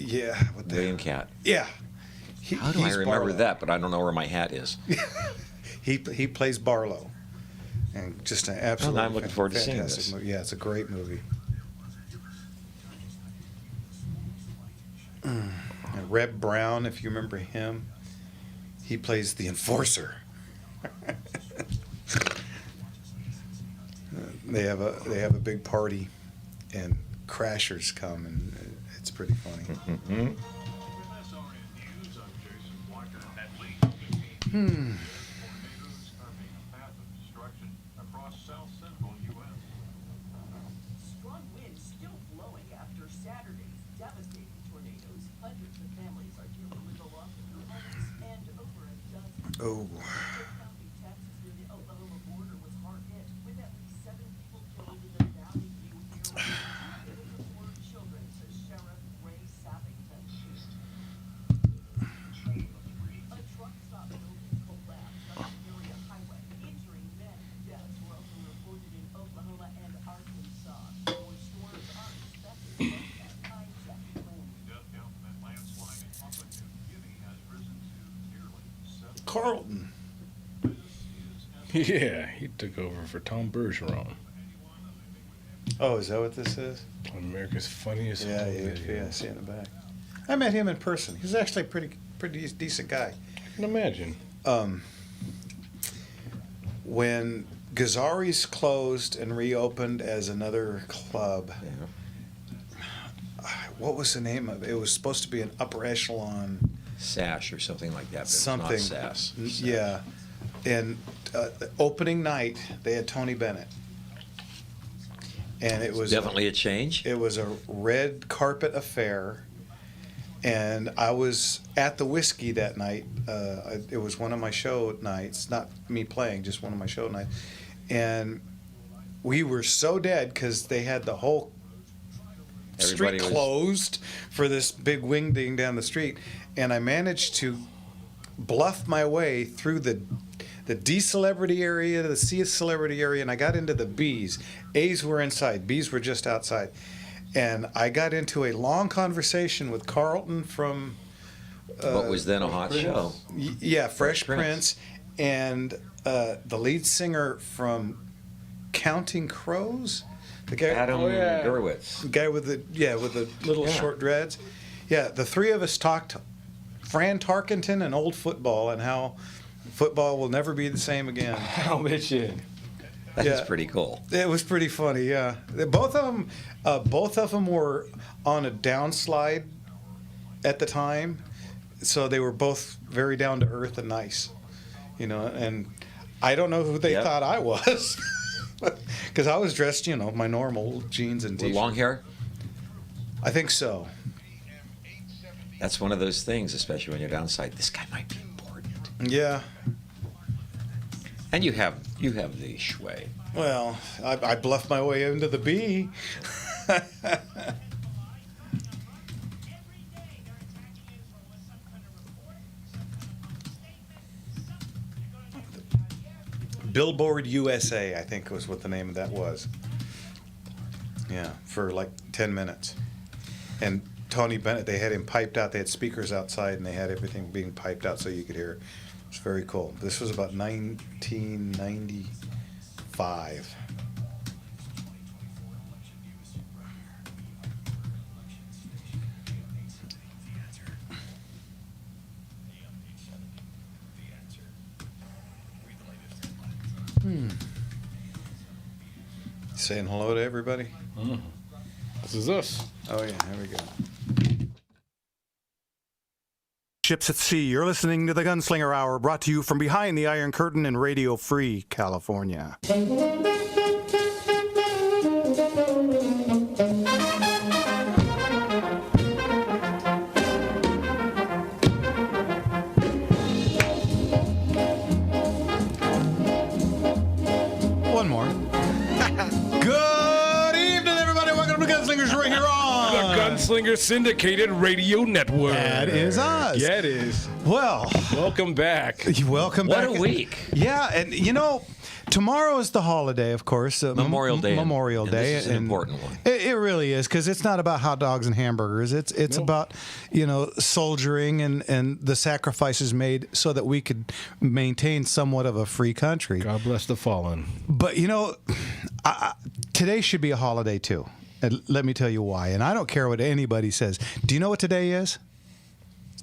Yeah. William Cat. Yeah. How do I remember Barlow. that? But I don't know where my hat is. He plays Barlow, and just an absolutely I'm looking forward to seeing fantastic this. movie. Yeah, it's a great movie. And Reb Brown, if you remember him, he plays the enforcer. They have a big party, and Crashers come, and it's pretty funny. Strong winds still blowing after Saturday's devastating tornadoes. Hundreds of families are dealing with the loss of their homes, and over a dozen. Oh. County, Texas, near the Oklahoma border, was hard hit, with at least 7 people killed in the Valley View area. 2 were children, says Sheriff Ray Sappington. A truck stop building collapsed on the area highway, injuring men. Deaths were also reported in Oklahoma and Arkansas. More storms are expected at times after wind. Death count from that landslide in Papua New Guinea has risen to nearly 7. Carlton. Yeah, he took over for Tom Bergeron. Oh, is that what this is? America's Funniest Yeah, Home yeah, Video. yeah. I see it in the back. I met him in person. He's actually a pretty decent guy. I can imagine. When Gazzari's closed and reopened as another club, what was the name of it? It was supposed to be an upper echelon Sash or something like that. But something. It's not Sass. Yeah. And opening night, they had Tony Bennett. And it was Definitely a change. It was a red carpet affair, and I was at the Whiskey that night. It was one of my show nights, not me playing, just one of my show nights. And we were so dead because they had the whole Everybody street was- closed for this big wing ding down the street. And I managed to bluff my way through the D-celebrity area, the C-celebrity area, and I got into the B's. A's were inside, B's were just outside. And I got into a long conversation with Carlton from... What was then a hot show. Yeah, Fresh Prince. Prince, and the lead singer from Counting Crows, the guy, Adam yeah. Gurwitz. the guy with the little Yeah. short dreads. Yeah, the three of us talked Fran Tarkenton and old football and how football will never be the same again. I'll bet you. That's Yeah. pretty cool. It was pretty funny, yeah. Both of them were on a downslide at the time, so they were both very down to earth and nice, And I don't know who they Yep. thought I was, because I was dressed, my normal jeans and With t-shirt. long hair. I think so. That's one of those things, especially when you're downside. This guy might be important. Yeah. And you have the shway. Well, I bluffed my way into the B. Billboard USA, I think was what the name of that was. Yeah, for like 10 minutes. And Tony Bennett, they had him piped out. They had speakers outside, and they had everything being piped out so you could hear it. It's very cool. This was about 1995. Saying hello to everybody. This is us. Oh, yeah, here we go. Ships at Sea, you're listening to the Gunslinger Hour, brought to you from behind the Iron Curtain in Radio Free, California. One more. Good evening, everybody. Welcome to Gunslingers right here on Gunslinger Syndicated Radio Network. That is us. Yeah, it is. Well, Welcome back. welcome What back. a week. Yeah, and tomorrow is the holiday, of course. Memorial Day. Memorial and Day. This is an important one. It really is, because it's not about hot dogs and hamburgers. It's about, soldiering and the sacrifices made so that we could maintain somewhat of a free country. God bless the fallen. But, today should be a holiday, too. And let me tell you why. And I don't care what anybody says. Do you know what today is?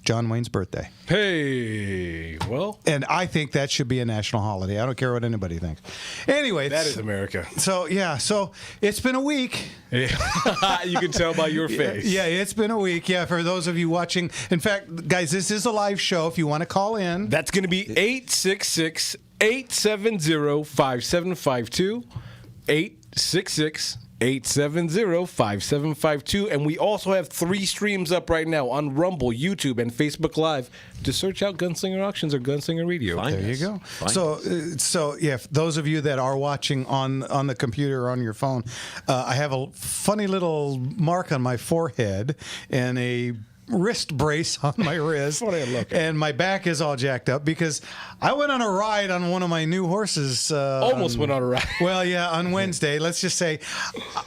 John Wayne's birthday. Hey, well, And I think that should be a national holiday. I don't care what anybody thinks. Anyway. that is America. So it's been a week. Yeah. You can tell by your face. Yeah, it's been a week. Yeah, for those of you watching. In fact, guys, this is a live show. If you want to call in. That's going to be 866-870-5752. 866-870-5752. And we also have 3 streams up right now on Rumble, YouTube, and Facebook Live. Just search out Gunslinger Auctions or Gunslinger Radio. Fine. There you Yes. go. Fine. So if those of you that are watching on the computer or on your phone, I have a funny little mark on my forehead and a wrist brace on my wrist. What are you looking? And my back is all jacked up because I went on a ride on one of my new horses. Almost went on a ride. Well, yeah, on Wednesday. Let's just say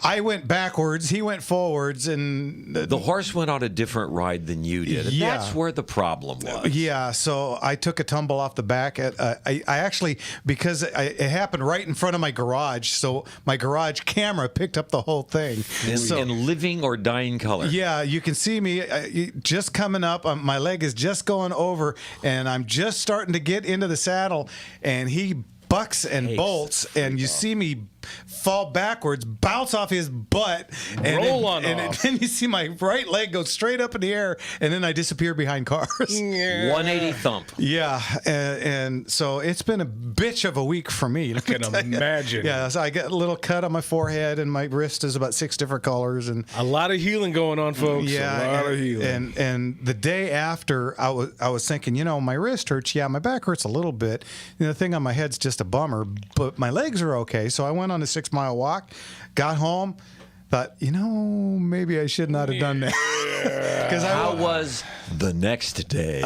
I went backwards, he went forwards, and The horse went on a different ride than you did. And Yeah. that's where the problem was. yeah, so I took a tumble off the back. I actually, because it happened right in front of my garage, so my garage camera picked up the whole thing. In living or dying color. Yeah, you can see me just coming up. My leg is just going over, and I'm just starting to get into the saddle, and he bucks and Takes bolts, and you see me fall backwards, bounce off his butt, and Roll on off. then you see my right leg go straight up in the air, and then I disappear behind cars. 180 thump. Yeah, and so it's been a bitch of a week for me. I can imagine. Yeah, so I got a little cut on my forehead, and my wrist is about 6 different colors, and A lot of healing going on, folks. yeah, a lot of healing. and the day after, I was thinking, my wrist hurts. Yeah, my back hurts a little bit. The thing on my head's just a bummer, but my legs are okay. So I went on a 6-mile walk, got home, thought, maybe I should not have done that. Because How was the next day?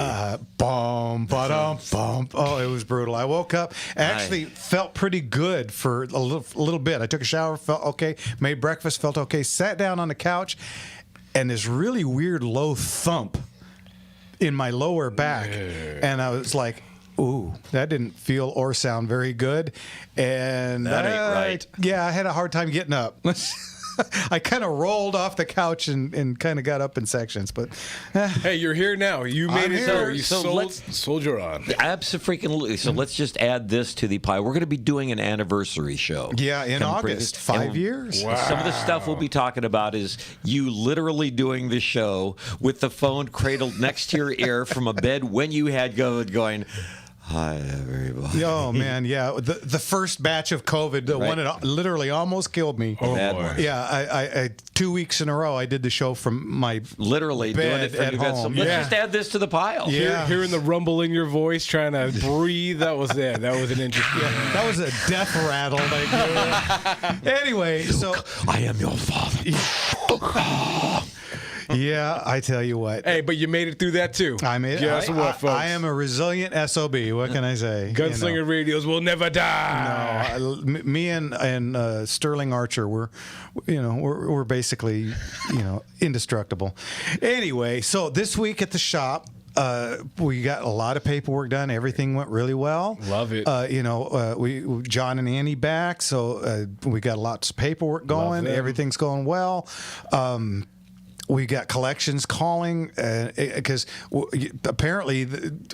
Bum, ba-dum, bum. Oh, it was brutal. I woke up, actually felt pretty good for a little bit. I took a shower, felt okay, made breakfast, felt okay, sat down on the couch, and this really weird low thump in my lower back. And I was like, ooh, that didn't feel or sound very good. And That ain't right. Yeah, I had a hard time getting up. I kind of rolled off the couch and kind of got up in sections, but Hey, you're here now. You made I'm it here. through. You So soldier on. Absolutely. So let's just add this to the pile. We're going to be doing an anniversary show. yeah, in Coming August, pretty- 5 and years. Some of the stuff we'll be talking about is you literally doing the show with the phone cradled next to your ear from a bed when you had going, hi, everybody. Oh man, yeah. The first batch of COVID, the one that literally almost killed me. Oh, Bad boy. one. Yeah, I 2 weeks in a row I did the show from my Literally doing bed it for at you guys. So home. let's Yeah. just add this to the pile. Yeah. Hearing the rumble in your voice, trying to breathe, that was it. That was an interesting. That was a death rattle. Anyway, so I am your father. yeah, I tell you what. Hey, but you made it through that too. I mean, Guess what, folks? I am a resilient SOB. What can I say? Gunslinger Radios will never die. Me and Sterling Archer we're basically indestructible. Anyway, so this week at the shop, we got a lot of paperwork done. Everything went really well. Love it. We John and Annie back, so we got lots of paperwork going. them. Everything's going well. We got collections calling because apparently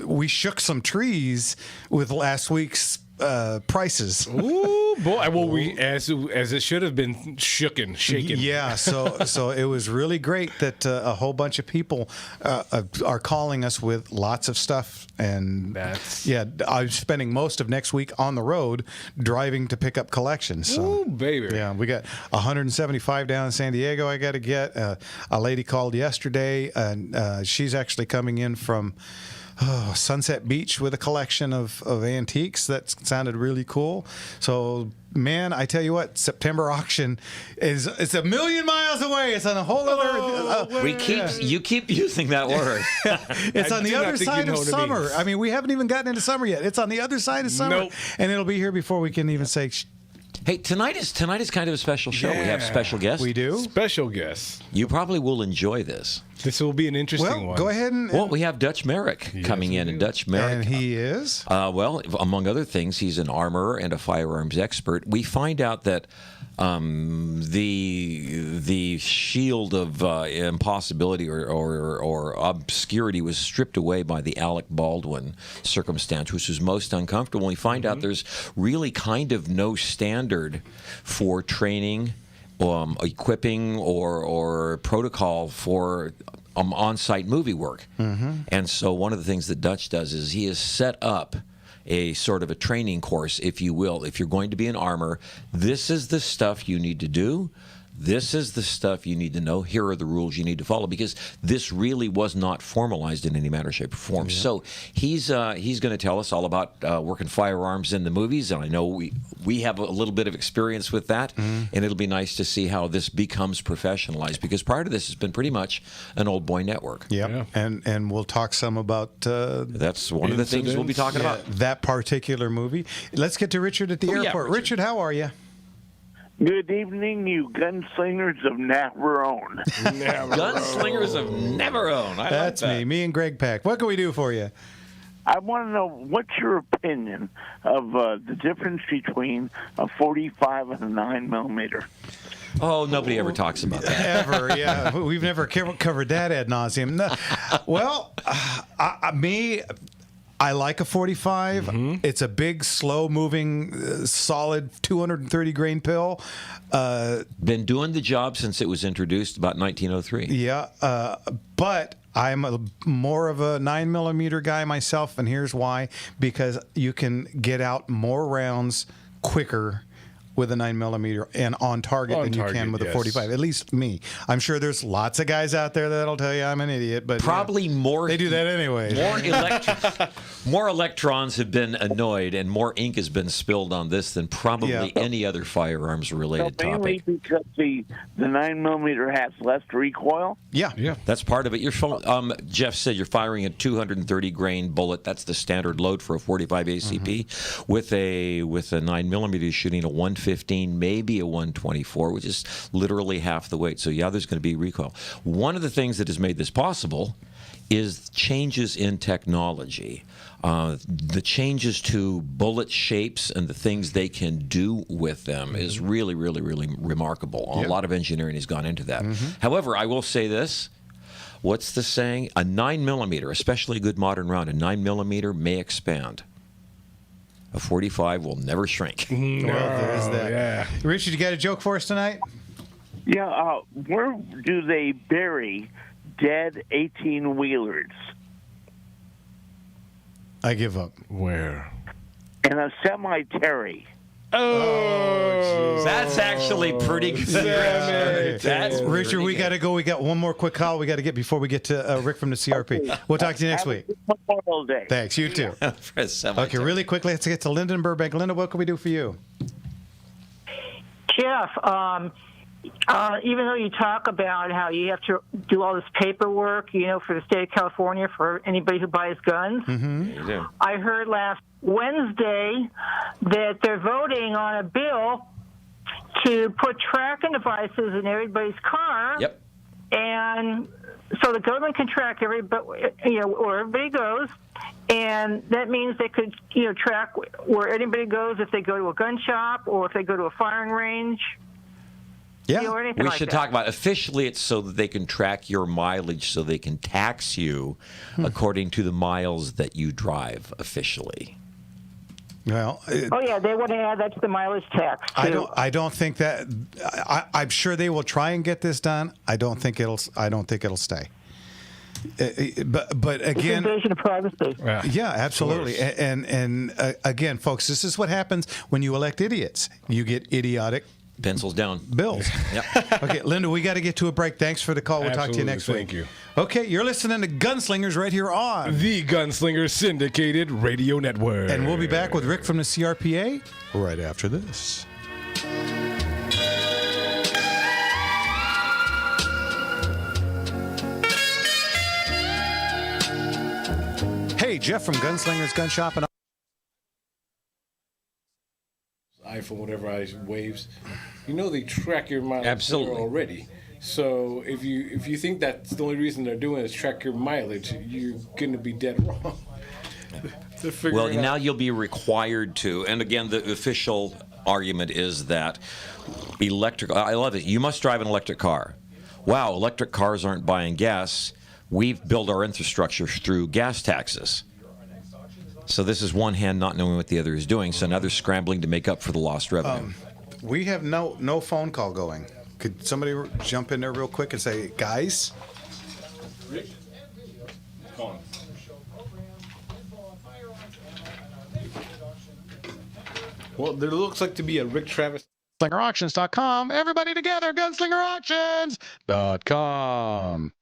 we shook some trees with last week's prices. Ooh, boy. Well, we as it should have been shaken. Yeah, so it was really great that a whole bunch of people are calling us with lots of stuff, and I'm spending most of next week on the road driving to pick up collections. So. Ooh, baby. Yeah, we got 175 down in San Diego. I got to get. A lady called yesterday, and she's actually coming in from Sunset Beach with a collection of antiques. That sounded really cool. So, man, I tell you what, September auction it's a million miles away. It's on a whole other. You keep using that word. It's on the do not other think you side know of what it summer. means. I mean, we haven't even gotten into summer yet. It's on the other side of summer, Nope. and it'll be here before we can even say. Hey, tonight is kind of a special show. We have Yeah. special guests. We do. Special guest. You probably will enjoy this. This will be an interesting Well, one. go ahead and. Well, we have Dutch Merrick coming in, and Dutch Merrick. and he is. Well, among other things, he's an armorer and a firearms expert. We find out that the shield of impossibility or obscurity was stripped away by the Alec Baldwin circumstance, which was most uncomfortable. We find out there's really kind of no standard for training, equipping, or protocol for on-site movie work. And so one of the things that Dutch does is he has set up a sort of a training course, if you will. If you're going to be an armor, this is the stuff you need to do. This is the stuff you need to know. Here are the rules you need to follow, because this really was not formalized in any manner, shape, or form. So he's going to tell us all about working firearms in the movies, and I know we have a little bit of experience with that, and it'll be nice to see how this becomes professionalized, because prior to this, it's been pretty much an old boy network. Yep. Yeah. And we'll talk some about That's one of the things we'll be talking about. that particular movie. Let's get to Richard at the yeah, airport. Richard. Richard, how are you? Good evening, you gunslingers of Navarone. Gunslingers have never owned. That's me and Greg Peck. What can we do for you? I want to know what's your opinion of the difference between a 45 and a 9mm. Oh, nobody ever talks about that. Ever, yeah. We've never covered that ad nauseum. No. Well, I like a 45. It's a big, slow-moving, solid 230 grain pill. Been doing the job since it was introduced about 1903. Yeah, but I'm more of a 9mm guy myself, and here's why: because you can get out more rounds quicker with a 9mm and on target than you can with a 45. At least me. I'm sure there's lots of guys out there that'll tell you I'm an idiot, but Probably more. they do that anyway. More electrons have been annoyed, and more ink has been spilled on this than probably any other firearms-related Mainly topic. because the 9mm has less recoil. Yeah. Yeah. That's part of it. Jeff said you're firing a 230 grain bullet. That's the standard load for a 45 ACP. With a 9mm, shooting a 115, maybe a 124, which is literally half the weight. So yeah, there's going to be recoil. One of the things that has made this possible is changes in technology. The changes to bullet shapes and the things they can do with them is really, really, really remarkable. A lot of engineering has gone into that. However, I will say this. What's the saying? A 9mm, especially a good modern round, a 9mm may expand. A 45 will never shrink. Well, there's that. Yeah. Richard, you got a joke for us tonight? Yeah, where do they bury dead 18-wheelers? I give up. Where? In a cemetery. Oh, That's actually pretty good. That's Richard, we got to go. We got one more quick call we got to get before we get to Rick from the CRP. We'll talk to you next week. Memorial Day. Thanks. You too. for a cemetery. Okay, really quickly, let's get to Linda in Burbank. Linda, what can we do for you? Jeff, even though you talk about how you have to do all this paperwork, for the state of California for anybody who buys guns, You do. I heard last Wednesday that they're voting on a bill to put tracking devices in everybody's car. Yep. And so the government can track everybody, where everybody goes, and that means they could, track where anybody goes if they go to a gun shop or if they go to a firing range. Yeah. Or anything We like should that. talk about officially it's so that they can track your mileage so they can tax you according to the miles that you drive officially. Well, Oh yeah, they want to add that to the mileage tax too. I don't think that. I'm sure they will try and get this done. I don't think it'll stay. But It's again, invasion of privacy. yeah, absolutely. And again, folks, this is what happens when you elect idiots. You get idiotic Pencils down. bills. Yep. Okay, Linda, we got to get to a break. Thanks for the call. We'll talk to you Absolutely. next week. Thank you. Okay, you're listening to Gunslingers right here on. The Gunslinger Syndicated Radio Network. And we'll be back with Rick from the CRPA right after this. Hey, Jeff from Gunslingers Gun Shop and iPhone, whatever waves. You know they track your mileage Absolutely. already. So if you think that's the only reason they're doing is track your mileage, you're going to be dead wrong. Well, now you'll be required to, and again, the official argument is that electric. I love it. You must drive an electric car. Wow, electric cars aren't buying gas. We've built our infrastructure through gas taxes. So this is one hand not knowing what the other is doing. So now they're scrambling to make up for the lost revenue. we have no phone call going. Could somebody jump in there real quick and say, guys? Well, there looks like to be a Rick Travis. GunslingerAuctions.com. Everybody together, GunslingerAuctions.com.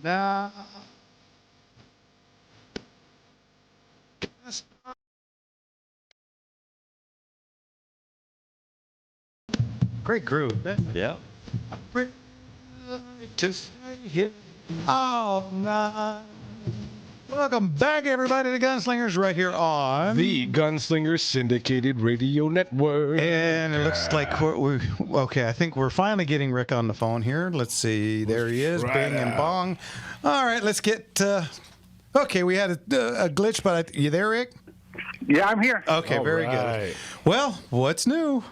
Now. Great groove. Yeah. To hit all night. Welcome back, everybody, to Gunslingers right here on The Gunslinger Syndicated Radio Network. And it looks like we're okay. I think we're finally getting Rick on the phone here. Let's see. There he is. Bing and bong. All right, let's get. Okay, we had a glitch, but you there, Rick? Yeah, I'm here. Okay, All very right. good. Well, what's new?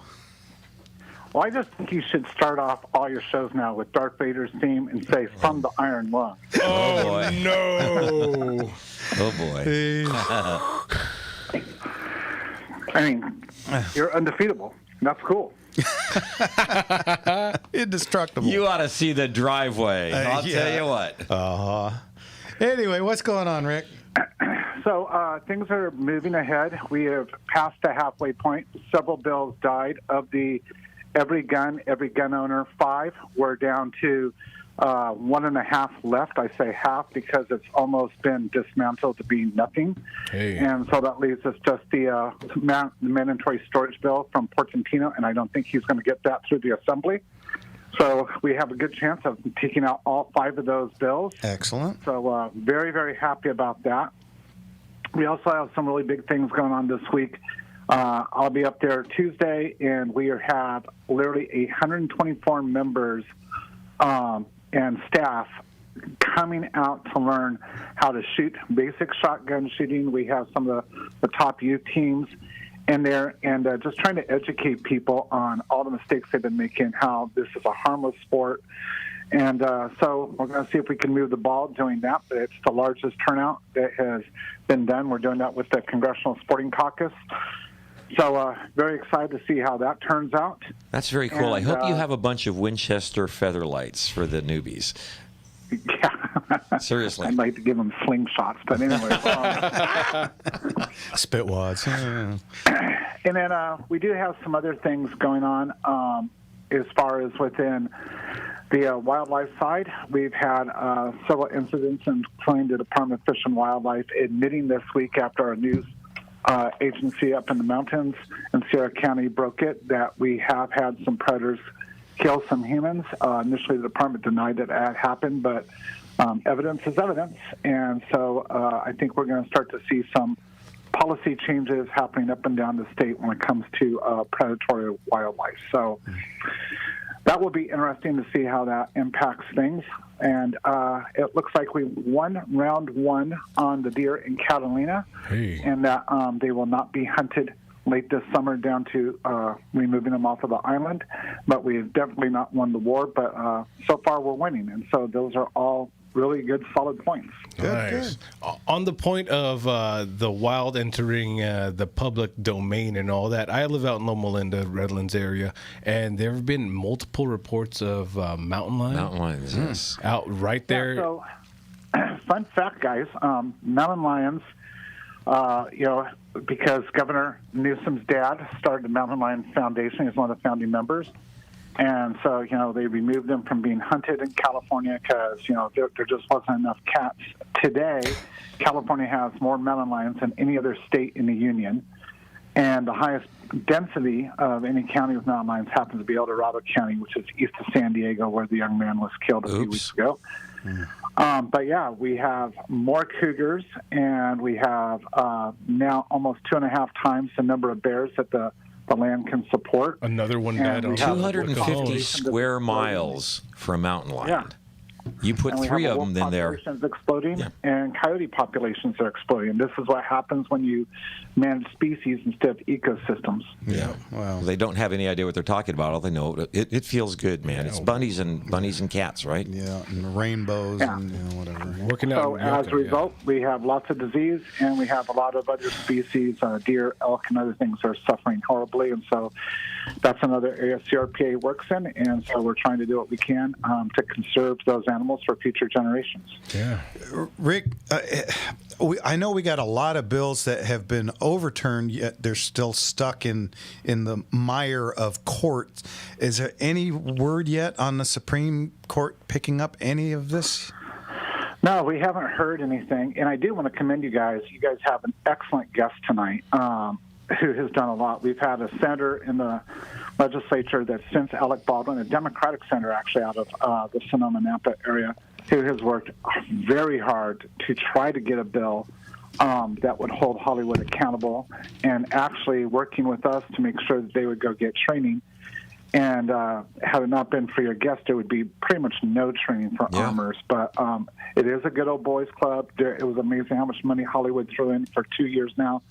Well, I just think you should start off all your shows now with Darth Vader's theme and say, "From the Iron Lung." Oh, boy. No. Oh, boy. I mean, you're undefeatable. That's cool. Indestructible. You ought to see the driveway. I'll yeah. tell you what. Anyway, what's going on, Rick? So things are moving ahead. We have passed the halfway point. Several bills died. Of the every gun owner 5, we're down to 1.5 left. I say half because it's almost been dismantled to be nothing. Hey. And so that leaves us just the mandatory storage bill from Portantino, and I don't think he's going to get that through the assembly. So we have a good chance of taking out all 5 of those bills. Excellent. So very, very happy about that. We also have some really big things going on this week. I'll be up there Tuesday, and we have literally 124 members and staff coming out to learn how to shoot basic shotgun shooting. We have some of the top youth teams in there, and just trying to educate people on all the mistakes they've been making, how this is a harmless sport. And so we're going to see if we can move the ball doing that, but it's the largest turnout that has been done. We're doing that with the Congressional Sporting Caucus. So very excited to see how that turns out. That's very cool. I And, hope you have a bunch of Winchester featherlights for the newbies. Yeah. Seriously. I'd like to give them slingshots, but anyway. Spitwads. And then we do have some other things going on as far as within the wildlife side. We've had several incidents, including the Department of Fish and Wildlife admitting this week after our news agency up in the mountains in Sierra County broke it, that we have had some predators kill some humans. Initially, the department denied that had happened, but evidence is evidence. And so I think we're going to start to see some policy changes happening up and down the state when it comes to predatory wildlife. So that will be interesting to see how that impacts things. And it looks like we won round 1 on the deer in Catalina, and that they will not be hunted late this summer down to removing them off of the island. But we have definitely not won the war, but so far we're winning. And so those are all really good, solid points. Nice. On the point of the wild entering the public domain and all that, I live out in Loma Linda, Redlands area, and there have been multiple reports of mountain lions. Mountain lions, yes. Out right there. Yeah, so, fun fact, guys, mountain lions, because Governor Newsom's dad started the Mountain Lion Foundation. He's one of the founding members. And so, they removed them from being hunted in California because, there just wasn't enough cats. Today, California has more mountain lions than any other state in the union. And the highest density of any county with mountain lions happens to be El Dorado County, which is east of San Diego, where the young man was killed a few weeks ago. But yeah, we have more cougars, and we have now almost 2.5 times the number of bears that the land can support. Another one And died we on have 250 square miles for a mountain lion. Yeah. You put And we 3 have of wolf them in there. populations exploding, Yeah. and coyote populations are exploding. This is what happens when you manage species instead of ecosystems. Yeah. Wow. They don't have any idea what they're talking about. All they know, it feels good, man. It's bunnies and cats, right? Yeah, and rainbows Yeah. and whatever. Working out. So in as Yucca, a result, we have lots of disease, and we have a lot of other species, deer, elk, and other things are suffering horribly. And so that's another area CRPA works in. And so we're trying to do what we can to conserve those animals for future generations. Yeah. Rick, I know we got a lot of bills that have been overturned, yet they're still stuck in the mire of courts. Is there any word yet on the Supreme Court picking up any of this? No, we haven't heard anything. And I do want to commend you guys. You guys have an excellent guest tonight who has done a lot. We've had a senator in the legislature that's since Alec Baldwin, a Democratic senator actually out of the Sonoma-Napa area, who has worked very hard to try to get a bill that would hold Hollywood accountable, and actually working with us to make sure that they would go get training. And had it not been for your guest, there would be pretty much no training for armors. But it is a good old boys club. It was amazing how much money Hollywood threw in for 2 years now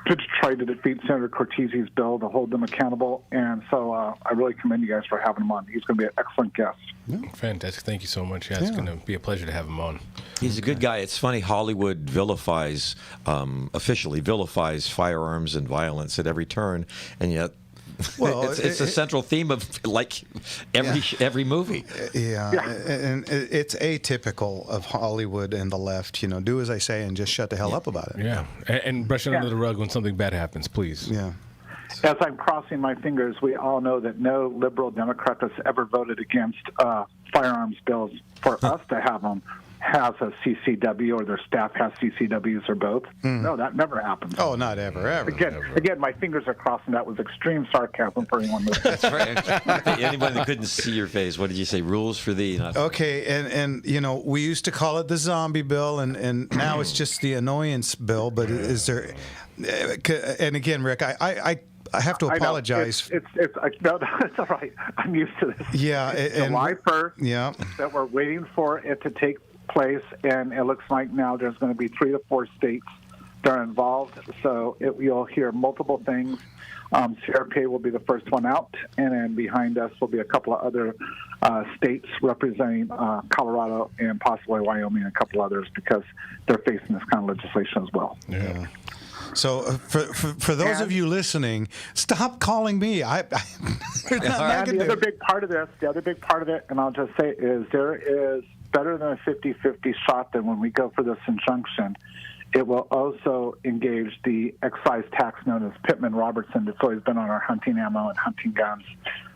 to try to defeat Senator Cortese's bill to hold them accountable. And so I really commend you guys for having him on. He's going to be an excellent guest. Fantastic. Thank you so much. Yeah, it's going to be a pleasure to have him on. He's a good guy. It's funny, Hollywood officially vilifies firearms and violence at every turn, and yet Well, it's a central theme of like every movie. Yeah, and it's atypical of Hollywood and the left. Do as I say and just shut the hell up about it. Yeah. And brush it under the rug when something bad happens, please. Yeah. As I'm crossing my fingers, we all know that no liberal Democrat has ever voted against firearms bills for us to have them has a CCW or their staff has CCWs or both. No, that never happens. Oh, not ever. Again, my fingers are crossing. That was extreme sarcasm for anyone listening. That's right. Anybody that couldn't see your face, what did you say? Rules for thee. Not Okay, and we used to call it the zombie bill, and now it's just the annoyance bill. But is there? And again, Rick, I have to apologize. It's all right. I'm used to this. Yeah, July 1st. Yeah. That we're waiting for it to take place, and it looks like now there's going to be 3 to 4 states that are involved. So you'll hear multiple things. CRPA will be the first one out, and then behind us will be a couple of other states representing Colorado and possibly Wyoming and a couple others because they're facing this kind of legislation as well. Yeah. So for those of you listening, stop calling me. And the other big part of it, and I'll just say, is there is better than a 50-50 shot that when we go for this injunction, it will also engage the excise tax known as Pittman-Robertson that's always been on our hunting ammo and hunting guns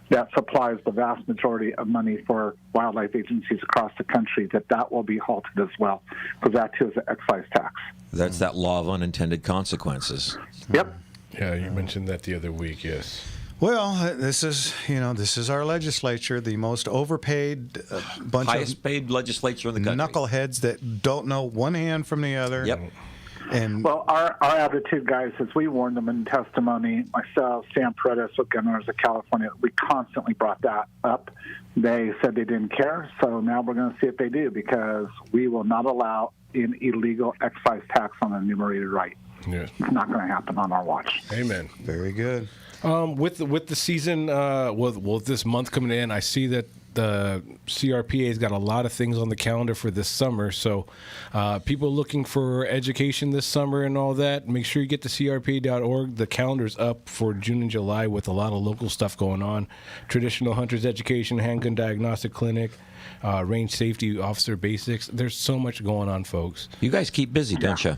that supplies the vast majority of money for wildlife agencies across the country, that will be halted as well, because that too is an excise tax. That's that law of unintended consequences. Yep. Yeah, you mentioned that the other week, yes. Well, this is our legislature, the most overpaid bunch Highest paid legislature in the of country. knuckleheads that don't know one hand from the other. Yep. And Well, our attitude, guys, is we warned them in testimony. Myself, Sam Paredes with Gun Owners of California, we constantly brought that up. They said they didn't care, so now we're going to see if they do, because we will not allow an illegal excise tax on a enumerated right. Yes. It's not going to happen on our watch. Amen. very good. With the season, with this month coming in, I see that the CRPA's got a lot of things on the calendar for this summer. So people looking for education this summer and all that, make sure you get to crpa.org. The calendar's up for June and July with a lot of local stuff going on. Traditional Hunters Education, Handgun Diagnostic Clinic, Range Safety Officer Basics. There's so much going on, folks. You guys keep busy, don't you?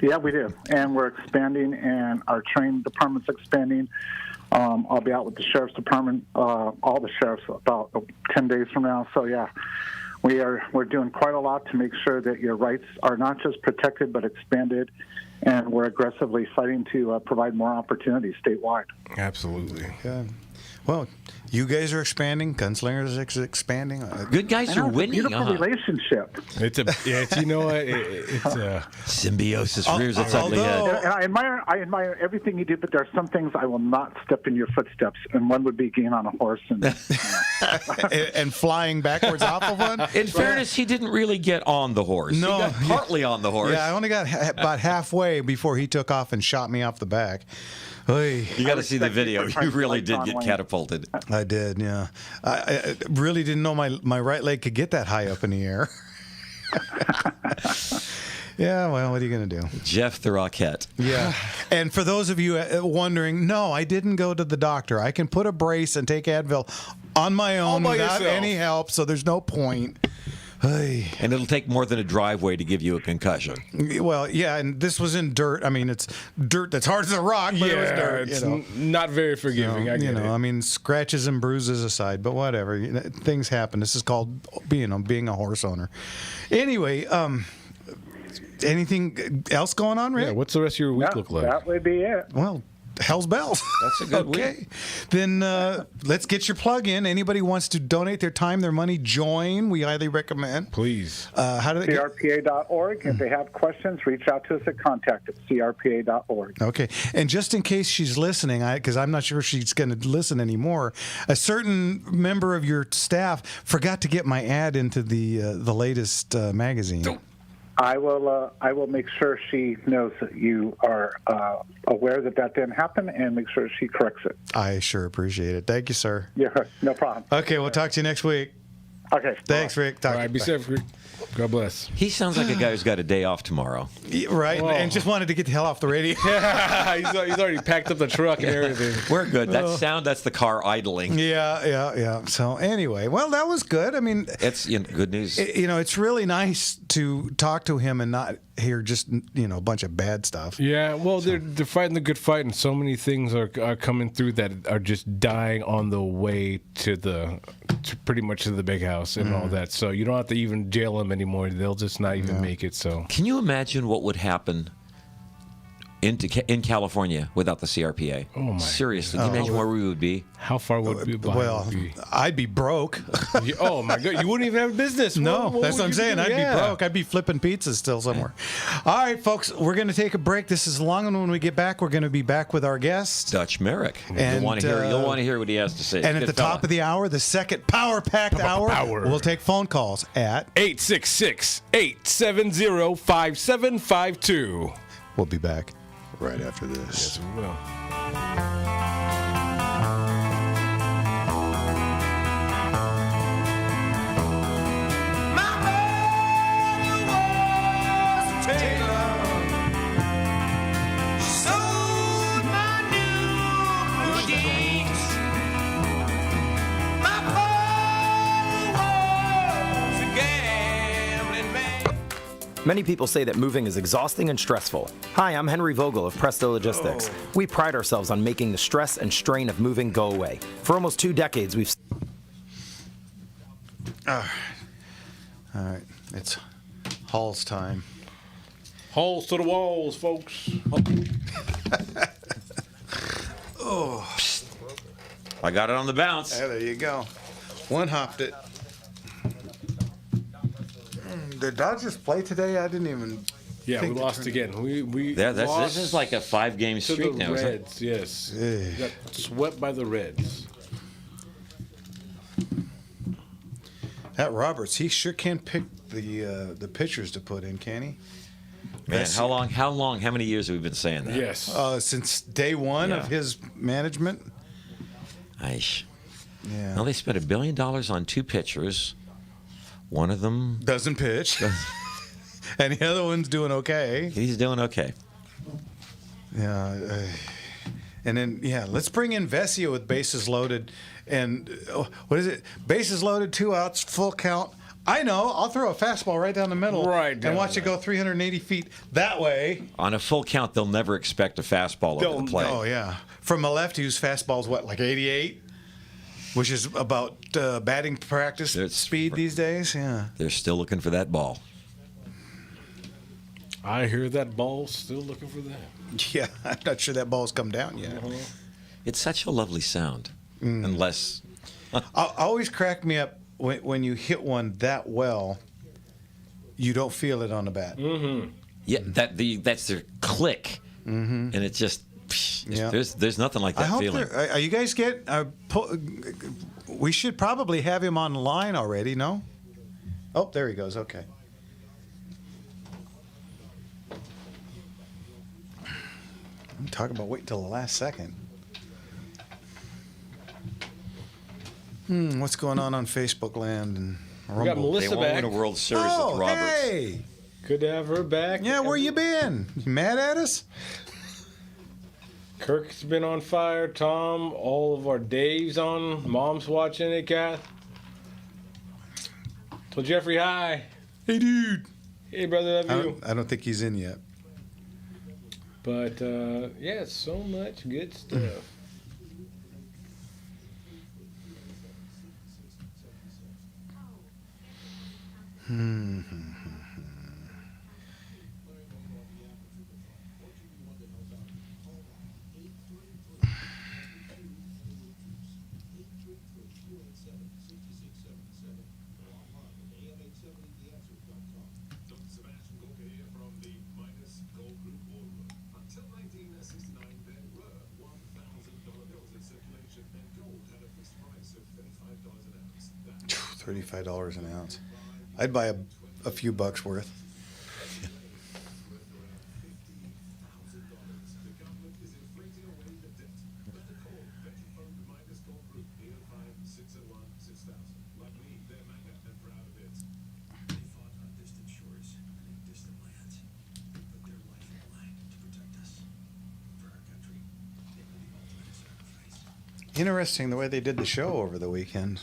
Yeah, we do. And we're expanding, and our training department's expanding. I'll be out with the sheriff's department, all the sheriffs, about 10 days from now. So, yeah, we're doing quite a lot to make sure that your rights are not just protected but expanded, and we're aggressively fighting to provide more opportunities statewide. Absolutely. Yeah. Well, you guys are expanding. Gunslinger is expanding. Good guys are winning. Beautiful relationship. It's you know what? It's a Symbiosis rears its ugly head. And I admire everything you do, but there are some things I will not step in your footsteps, and one would be getting on a horse and and flying backwards off of one. In fairness, he didn't really get on the horse. No. He got partly on the horse. Yeah, I only got about halfway before he took off and shot me off the back. Oy. You got to see the video. respect You really you did for get Wayne. catapulted. I did, yeah. I really didn't know my right leg could get that high up in the air. Yeah, well, what are you going to do? Jeff the Rockette. Yeah. And for those of you wondering, no, I didn't go to the doctor. I can put a brace and take Advil on my own by without yourself. any help, so there's no point. Ay. And it'll take more than a driveway to give you a concussion. Well, yeah, and this was in dirt. I mean, it's dirt that's hard as a rock, but it was dirt. it's You know? not very forgiving. I get it. I mean, scratches and bruises aside, but whatever. Things happen. This is called being a horse owner. Anyway, anything else going on, Rick? Yeah, what's the rest of your week look like? That would be it. Well, hell's bells. That's a good okay. week. Then let's get your plug in. Anybody wants to donate their time, their money, join. We highly recommend. Please. How do they get? CRPA.org. If they have questions, reach out to us at contact@crpa.org. Okay. And just in case she's listening, because I'm not sure she's going to listen anymore, a certain member of your staff forgot to get my ad into the latest magazine. I will make sure she knows that you are aware that didn't happen, and make sure she corrects it. I sure appreciate it. Thank you, sir. Yeah, no problem. Okay, we'll talk to you next week. Okay. Thanks, Rick. All right, be safe, Rick. God bless. He sounds like a guy who's got a day off tomorrow. Right, Whoa. and just wanted to get the hell off the radio. he's already packed up the truck and everything. We're good. That's the car idling. Yeah. So anyway, well, that was good. I mean, It's good news. it's really nice to talk to him and not hear just a bunch of bad stuff. Yeah, well, they're fighting the good fight, and so many things are coming through that are just dying on the way to pretty much to the big house and all that. So you don't have to even jail them anymore; they'll just not even make it. So Can you imagine what would happen in California without the CRPA? Oh, my Seriously, can you imagine where we would be? how far would we? Well, I'd be broke. Oh my God, you wouldn't even have a business. No, What that's would what I'm you saying. do? I'd Yeah. be broke. I'd be flipping pizzas still somewhere. All right, folks, we're going to take a break. This is long, and when we get back, we're going to be back with our guest. Dutch Merrick. And, You'll want to hear what he has to say. And at the top of the hour, the second power-packed hour, Power. we'll take phone calls at 866-870-5752. We'll be back right after this. Yes, we will. Many people say that moving is exhausting and stressful. Hi, I'm Henry Vogel of Presto Logistics. We pride ourselves on making the stress and strain of moving go away. For almost 2 decades, we've... All right, it's Hall's time. Holes to the walls, folks. I got it on the bounce. Yeah, there you go. One hopped it. Did Dodgers play today? I didn't even. Yeah, we think lost again. We This is like a 5-game to streak the now, isn't it? Reds. Yes, Eh. we got swept by the Reds. That Roberts, he sure can pick the pitchers to put in, can he? Man, how many years have we been saying that? Yes. Since day one of Yeah. his management. Aish. Yeah. Well, they spent $1 billion on 2 pitchers. One of them, Doesn't pitch. And the other one's doing okay. he's doing okay. Yeah. And then, let's bring in Vessia with bases loaded. And what is it? Bases loaded, 2 outs, full count. I know. I'll throw a fastball right down the middle. Right down and watch the it go 380 feet that way. On a full count, they'll never expect a fastball over the plate. Oh, yeah. From a lefty whose fastball's what, like 88? Which is about batting practice speed these days. Yeah. They're still looking for that ball. I hear that ball still looking for that. Yeah, I'm not sure that ball's come down yet. It's such a lovely sound. Unless Always cracked me up when you hit one that well, you don't feel it on the bat. yeah, that's their click, and it just Yeah. there's nothing like I that hope feeling. are you guys we should probably have him on the line already, no? Oh, there he goes. Okay. I'm talking about waiting till the last second. What's going on Facebook land and We got Rumble? They Melissa won't back. win a World Series Oh, with Roberts. hey! Good to have her back. Yeah, where you been? You mad at us? Kirk's been on fire. Tom, all of our Dave's on. Mom's watching it, Kath. Told Jeffrey hi. Hey, dude. Hey, brother, love you. I don't think he's in yet. But, yeah, so much good stuff. Sebastian Gorka here from the Midas Gold Group War Room. Until 1969, there were $1,000 bills in circulation, and gold had a fixed price of $35 an ounce. That $35 an ounce. I'd buy a few bucks worth. the government is inflating away the debt. But the call, Betty phoned the Midas Gold Group, 805-601-6000. Like me, they're mega and proud of it. They fought on distant shores and in distant lands. They put their life on the line to protect us. For our country, they were the ultimate sacrifice. Interesting the way they did the show over the weekend.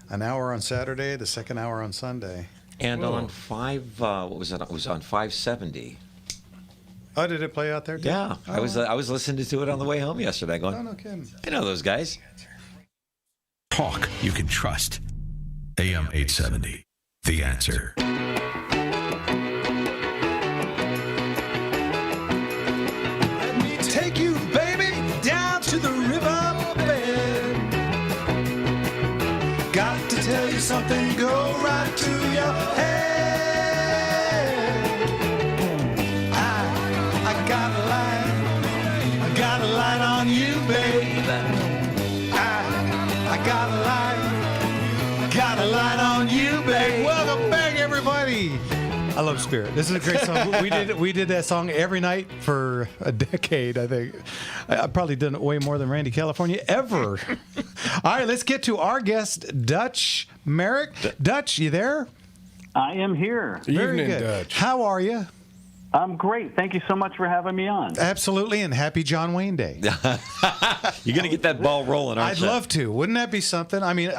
An hour on Saturday, the second hour on Sunday. And on what was it? It was on 570. Oh, did it play out there too? Yeah, I was listening to it on the way home yesterday. Going, Oh, no kidding. I know those guys. Talk you can trust. AM 870. The Answer. Let me take you, baby, down to the riverbed. Got to tell you something, go right to your head. I got a light on you, baby. I got a light on you, baby. Welcome back, everybody. I love Spirit. This is a great song. We did that song every night for a decade, I think. I've probably done it way more than Randy California ever. All right, let's get to our guest, Dutch Merrick. Dutch, you there? I am here. Very Evening, good. Dutch. How are you? I'm great. Thank you so much for having me on. Absolutely, and happy John Wayne Day. You're going to get that ball rolling, aren't I'd you? love to. Wouldn't that be something? I mean,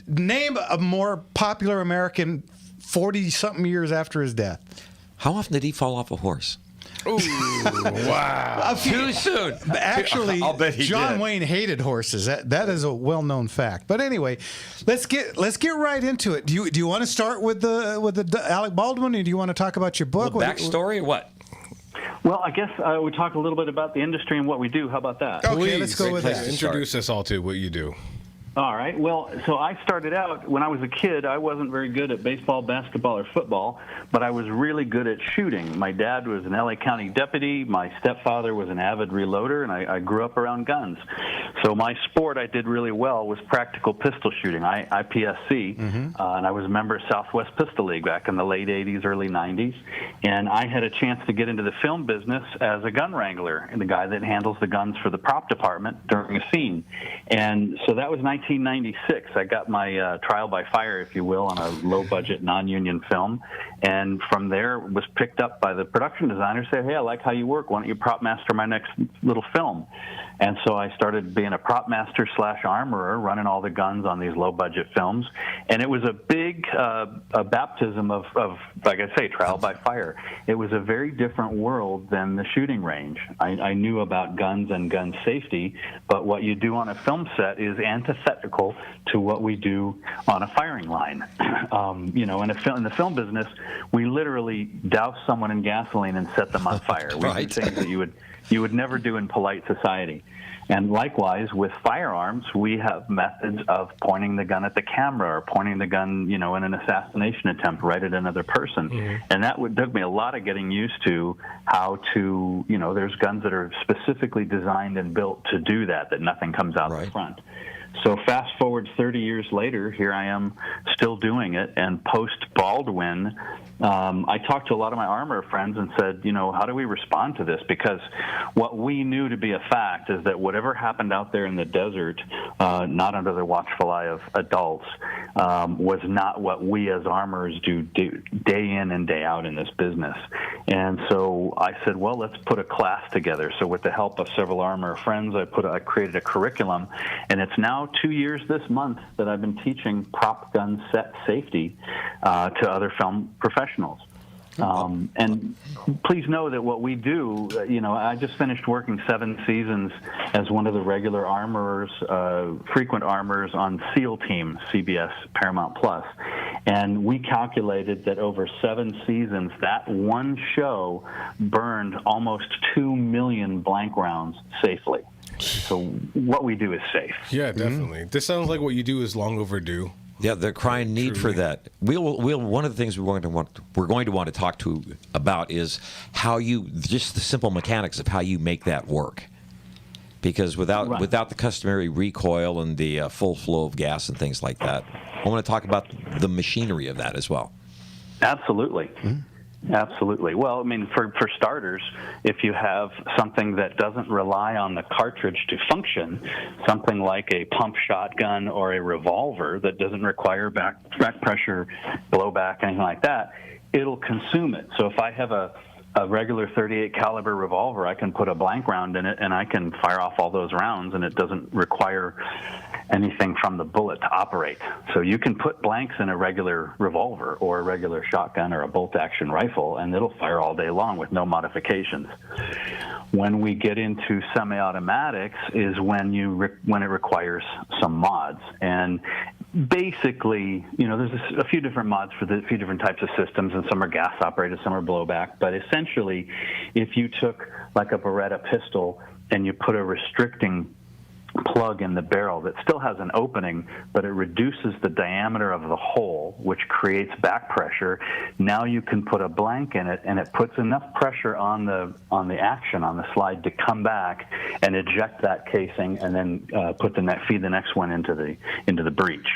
name a more popular American 40-something years after his death. How often did he fall off a horse? Ooh, wow. Too soon. Actually, I'll bet he John did. Wayne hated horses. That is a well-known fact. But anyway, let's get right into it. Do you want to start with the Alec Baldwin, or do you want to talk about your book? Well, backstory or what? Well, I guess we talk a little bit about the industry and what we do. How about that? Okay, Please, let's go with place that. to Introduce us all to what you do. All right. Well, so I started out when I was a kid. I wasn't very good at baseball, basketball, or football, but I was really good at shooting. My dad was an LA County deputy. My stepfather was an avid reloader, and I grew up around guns. So my sport I did really well was practical pistol shooting, IPSC, and I was a member of Southwest Pistol League back in the late 80s, early 90s. And I had a chance to get into the film business as a gun wrangler, and the guy that handles the guns for the prop department during a scene. And so that was 1996. I got my trial by fire, if you will, on a low-budget, non-union film. And from there, was picked up by the production designer, said, hey, I like how you work. Why don't you prop master my next little film? And so I started being a prop master / armorer, running all the guns on these low-budget films. And it was a big a baptism of, like I say, trial by fire. It was a very different world than the shooting range. I knew about guns and gun safety, but what you do on a film set is antithetical to what we do on a firing line. In the film business, we literally douse someone in gasoline and set them on fire. We do things that you would never do in polite society. And likewise, with firearms, we have methods of pointing the gun at the camera or pointing the gun, in an assassination attempt right at another person. And that took me a lot of getting used to how to, there's guns that are specifically designed and built to do that nothing comes out the front. So fast forward 30 years later, here I am still doing it. And post Baldwin, I talked to a lot of my armor friends and said, how do we respond to this? Because what we knew to be a fact is that whatever happened out there in the desert, not under the watchful eye of adults, was not what we as armorers do day in and day out in this business. And so I said, well, let's put a class together. So with the help of several armor friends, I created a curriculum, and it's now 2 years this month that I've been teaching prop gun set safety to other film professionals. And please know that what we do, I just finished working 7 seasons as one of the regular armorers, frequent armorers on SEAL Team, CBS Paramount Plus. And we calculated that over 7 seasons, that one show burned almost 2 million blank rounds safely. So what we do is safe. Yeah, definitely. This sounds like what you do is long overdue. Yeah, the crying need for that. We'll one of the things we're going to want to talk to about is how just the simple mechanics of how you make that work. Because without the customary recoil and the full flow of gas and things like that, I want to talk about the machinery of that as well. Absolutely. Absolutely. Well, I mean, for starters, if you have something that doesn't rely on the cartridge to function, something like a pump shotgun or a revolver that doesn't require back pressure, blowback, anything like that, it'll consume it. So if I have a regular 38 caliber revolver, I can put a blank round in it and I can fire off all those rounds, and it doesn't require anything from the bullet to operate. So you can put blanks in a regular revolver or a regular shotgun or a bolt action rifle, and it'll fire all day long with no modifications. When we get into semi-automatics is when it requires some mods. And basically, there's a few different mods for a few different types of systems, and some are gas operated, some are blowback. But essentially, if you took like a Beretta pistol and you put a restricting plug in the barrel that still has an opening, but it reduces the diameter of the hole, which creates back pressure. Now you can put a blank in it, and it puts enough pressure on the action on the slide to come back and eject that casing, and then feed the next one into the breech.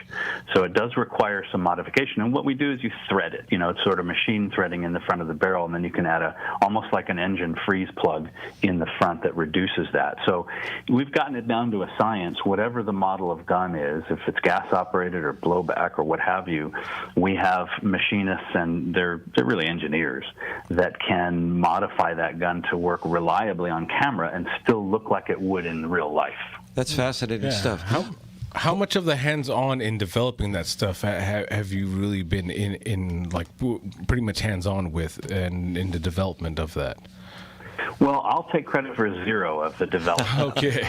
So it does require some modification. And what we do is you thread it. It's sort of machine threading in the front of the barrel, and then you can add almost like an engine freeze plug in the front that reduces that. So we've gotten it down to a science. Whatever the model of gun is, if it's gas operated or blowback or what have you, we have machinists, and they're really engineers that can modify that gun to work reliably on camera and still look like it would in real life. That's fascinating stuff. How much of the hands-on in developing that stuff have you really been in like pretty much hands-on with and in the development of that? Well, I'll take credit for 0 of the development. Okay.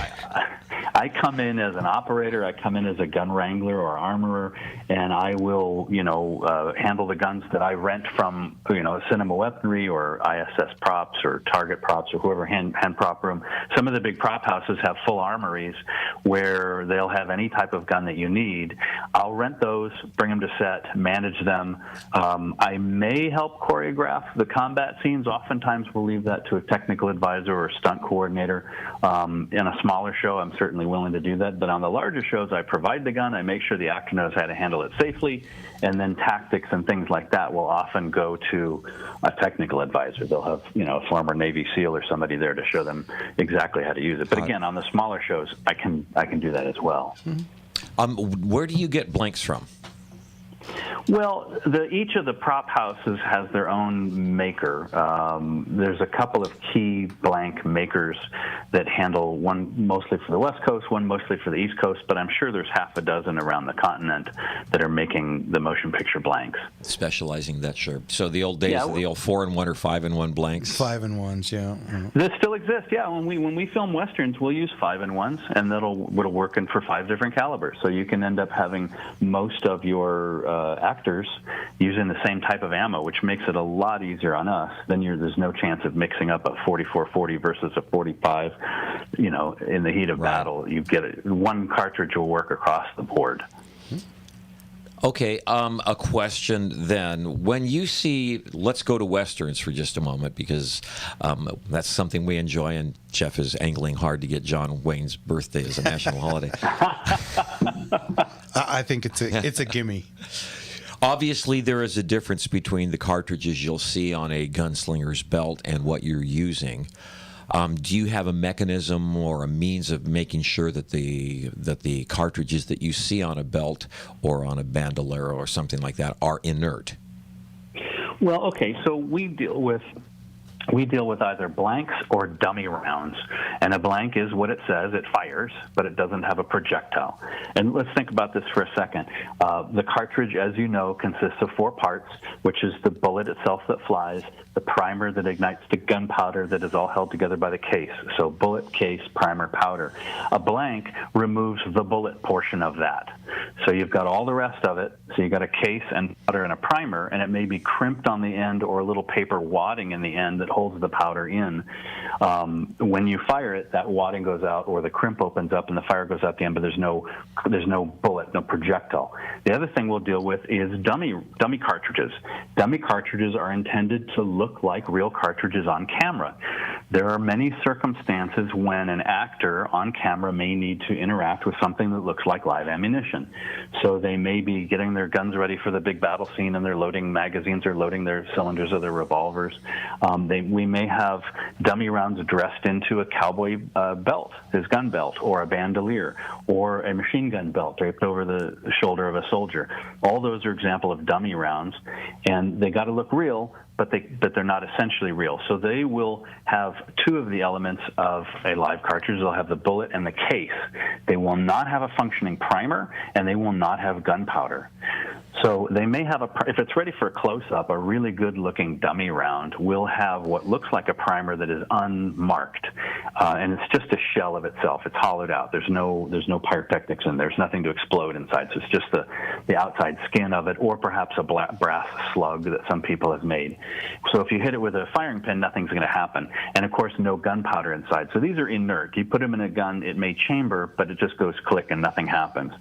I come in as an operator, I come in as a gun wrangler or armorer, and I will, handle the guns that I rent from, Cinema Weaponry or ISS Props or Target Props or whoever hand prop room. Some of the big prop houses have full armories where they'll have any type of gun that you need. I'll rent those, bring them to set, manage them. I may help choreograph the combat scenes. Oftentimes we'll leave that to a technical advisor or stunt coordinator. In a smaller show, I'm certainly willing to do that. But on the larger shows, I provide the gun. I make sure the actor knows how to handle it safely. And then tactics and things like that will often go to a technical advisor. They'll have, a former Navy SEAL or somebody there to show them exactly how to use it. But again, on the smaller shows, I can do that as well. Where do you get blanks from? Well, each of the prop houses has their own maker. There's a couple of key blank makers that handle one mostly for the West Coast, one mostly for the East Coast, but I'm sure there's half a dozen around the continent that are making the motion picture blanks. Specializing that, sure. So the old days, the old 4-in-1 or 5-in-1 blanks? 5-in-1s, yeah. This still exists, yeah. When we film Westerns, we'll use 5-in-1s, and that'll work for 5 different calibers. So you can end up having most of your actors using the same type of ammo, which makes it a lot easier on us. Then there's no chance of mixing up a 44-40 versus a 45. In the heat of battle, you get it. One cartridge will work across the board. Okay, a question then. When you see, let's go to Westerns for just a moment, because that's something we enjoy, and Jeff is angling hard to get John Wayne's birthday as a national holiday. I think it's a gimme. Obviously, there is a difference between the cartridges you'll see on a gunslinger's belt and what you're using. Do you have a mechanism or a means of making sure that the cartridges that you see on a belt or on a bandolero or something like that are inert? Well, okay, so we deal with either blanks or dummy rounds. And a blank is what it says, it fires, but it doesn't have a projectile. And let's think about this for a second. The cartridge, as you know, consists of 4 parts, which is the bullet itself that flies, the primer that ignites the gunpowder that is all held together by the case. So bullet, case, primer, powder. A blank removes the bullet portion of that. So you've got all the rest of it. So you've got a case and powder and a primer, and it may be crimped on the end or a little paper wadding in the end that holds the powder in. When you fire it, that wadding goes out, or the crimp opens up and the fire goes out the end, but there's no bullet, no projectile. The other thing we'll deal with is dummy cartridges. Dummy cartridges are intended to look like real cartridges on camera. There are many circumstances when an actor on camera may need to interact with something that looks like live ammunition. So they may be getting their guns ready for the big battle scene, and they're loading magazines or loading their cylinders of their revolvers. We may have dummy rounds dressed into a cowboy belt, his gun belt, or a bandolier, or a machine gun belt draped over the shoulder of a soldier. All those are examples of dummy rounds, and they got to look real, but they're not essentially real. So they will have 2 of the elements of a live cartridge. They'll have the bullet and the case. They will not have a functioning primer, and they will not have gunpowder. So they may have if it's ready for a close-up, a really good-looking dummy round will have what looks like a primer that is unmarked, and it's just a shell of itself. It's hollowed out. There's no pyrotechnics in there. There's nothing to explode inside. So it's just the outside skin of it, or perhaps a brass slug that some people have made. So if you hit it with a firing pin, nothing's going to happen. And of course, no gunpowder inside. So these are inert. You put them in a gun, it may chamber, but it just goes click and nothing happens.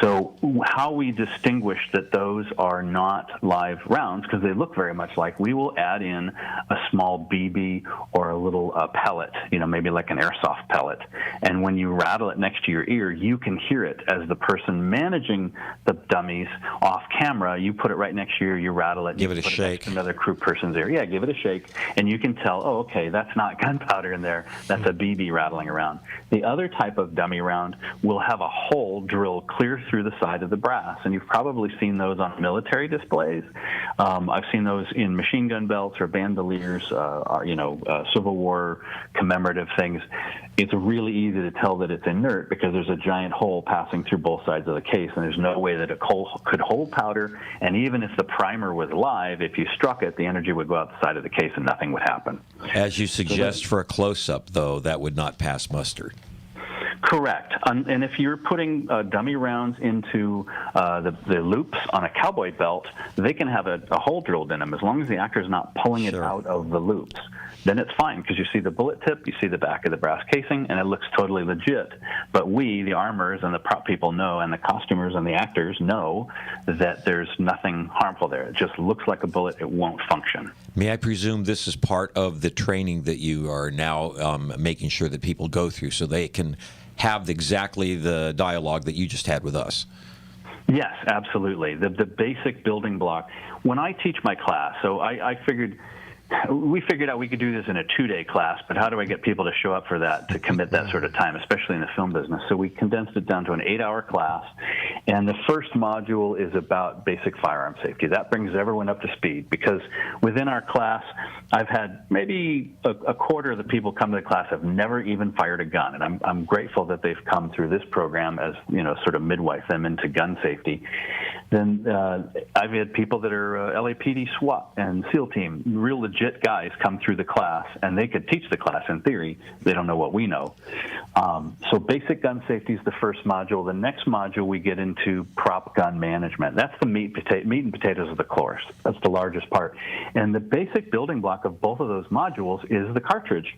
So how we distinguish that those are not live rounds, because they look very much like, we will add in a small BB or a little pellet, maybe like an airsoft pellet. And when you rattle it next to your ear, you can hear it as the person managing the dummies off camera. You put it right next to your ear, you rattle it. Give it a shake. Another crew person's ear. Yeah, give it a shake. And you can tell, oh, okay, that's not gunpowder in there. That's a BB rattling around. The other type of dummy round will have a hole drilled clear through the side of the brass. And you've probably seen those those on military displays. I've seen those in machine gun belts or bandoliers, Civil War commemorative things. It's really easy to tell that it's inert because there's a giant hole passing through both sides of the case, and there's no way that it could hold powder. And even if the primer was live, if you struck it, the energy would go out the side of the case and nothing would happen. As you suggest for a close-up, though, that would not pass muster. Correct. And if you're putting dummy rounds into the loops on a cowboy belt, they can have a hole drilled in them as long as the actor's not pulling it out of the loops. Then it's fine because you see the bullet tip, you see the back of the brass casing, and it looks totally legit. But we, the armors and the prop people know, and the costumers and the actors know that there's nothing harmful there. It just looks like a bullet. It won't function. May I presume this is part of the training that you are now making sure that people go through so they can have exactly the dialogue that you just had with us? Yes, absolutely. The basic building block. When I teach my class, so we figured out we could do this in a 2-day class, but how do I get people to show up for that, to commit that sort of time, especially in the film business? So we condensed it down to an 8-hour class, and the first module is about basic firearm safety. That brings everyone up to speed because within our class, I've had maybe a quarter of the people come to the class have never even fired a gun, and I'm grateful that they've come through this program as, sort of midwife them into gun safety. Then I've had people that are LAPD SWAT and SEAL team, real legit guys come through the class, and they could teach the class in theory. They don't know what we know. So basic gun safety is the first module. The next module we get into prop gun management. That's the meat and potatoes of the course. That's the largest part. And the basic building block of both of those modules is the cartridge.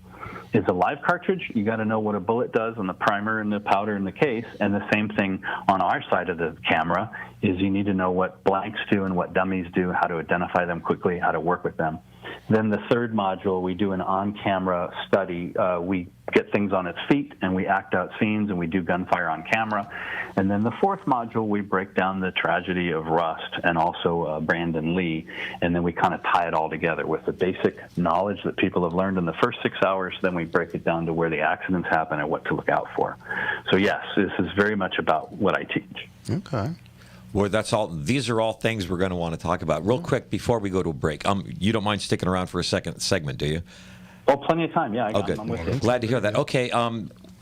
It's a live cartridge. You got to know what a bullet does on the primer and the powder in the case. And the same thing on our side of the camera is you need to know what blanks do and what dummies do, how to identify them quickly, how to work with them. Then the third module, we do an on-camera study. We get things on its feet, and we act out scenes, and we do gunfire on camera. And then the fourth module, we break down the tragedy of Rust and also Brandon Lee, and then we kind of tie it all together with the basic knowledge that people have learned in the first 6 hours. Then we break it down to where the accidents happen and what to look out for. So yes, this is very much about what I teach. Okay. Well, that's all. These are all things we're going to want to talk about. Real quick, before we go to a break, you don't mind sticking around for a second segment, do you? Oh, plenty of time. Yeah, good. I'm with you. Glad to hear that. Okay,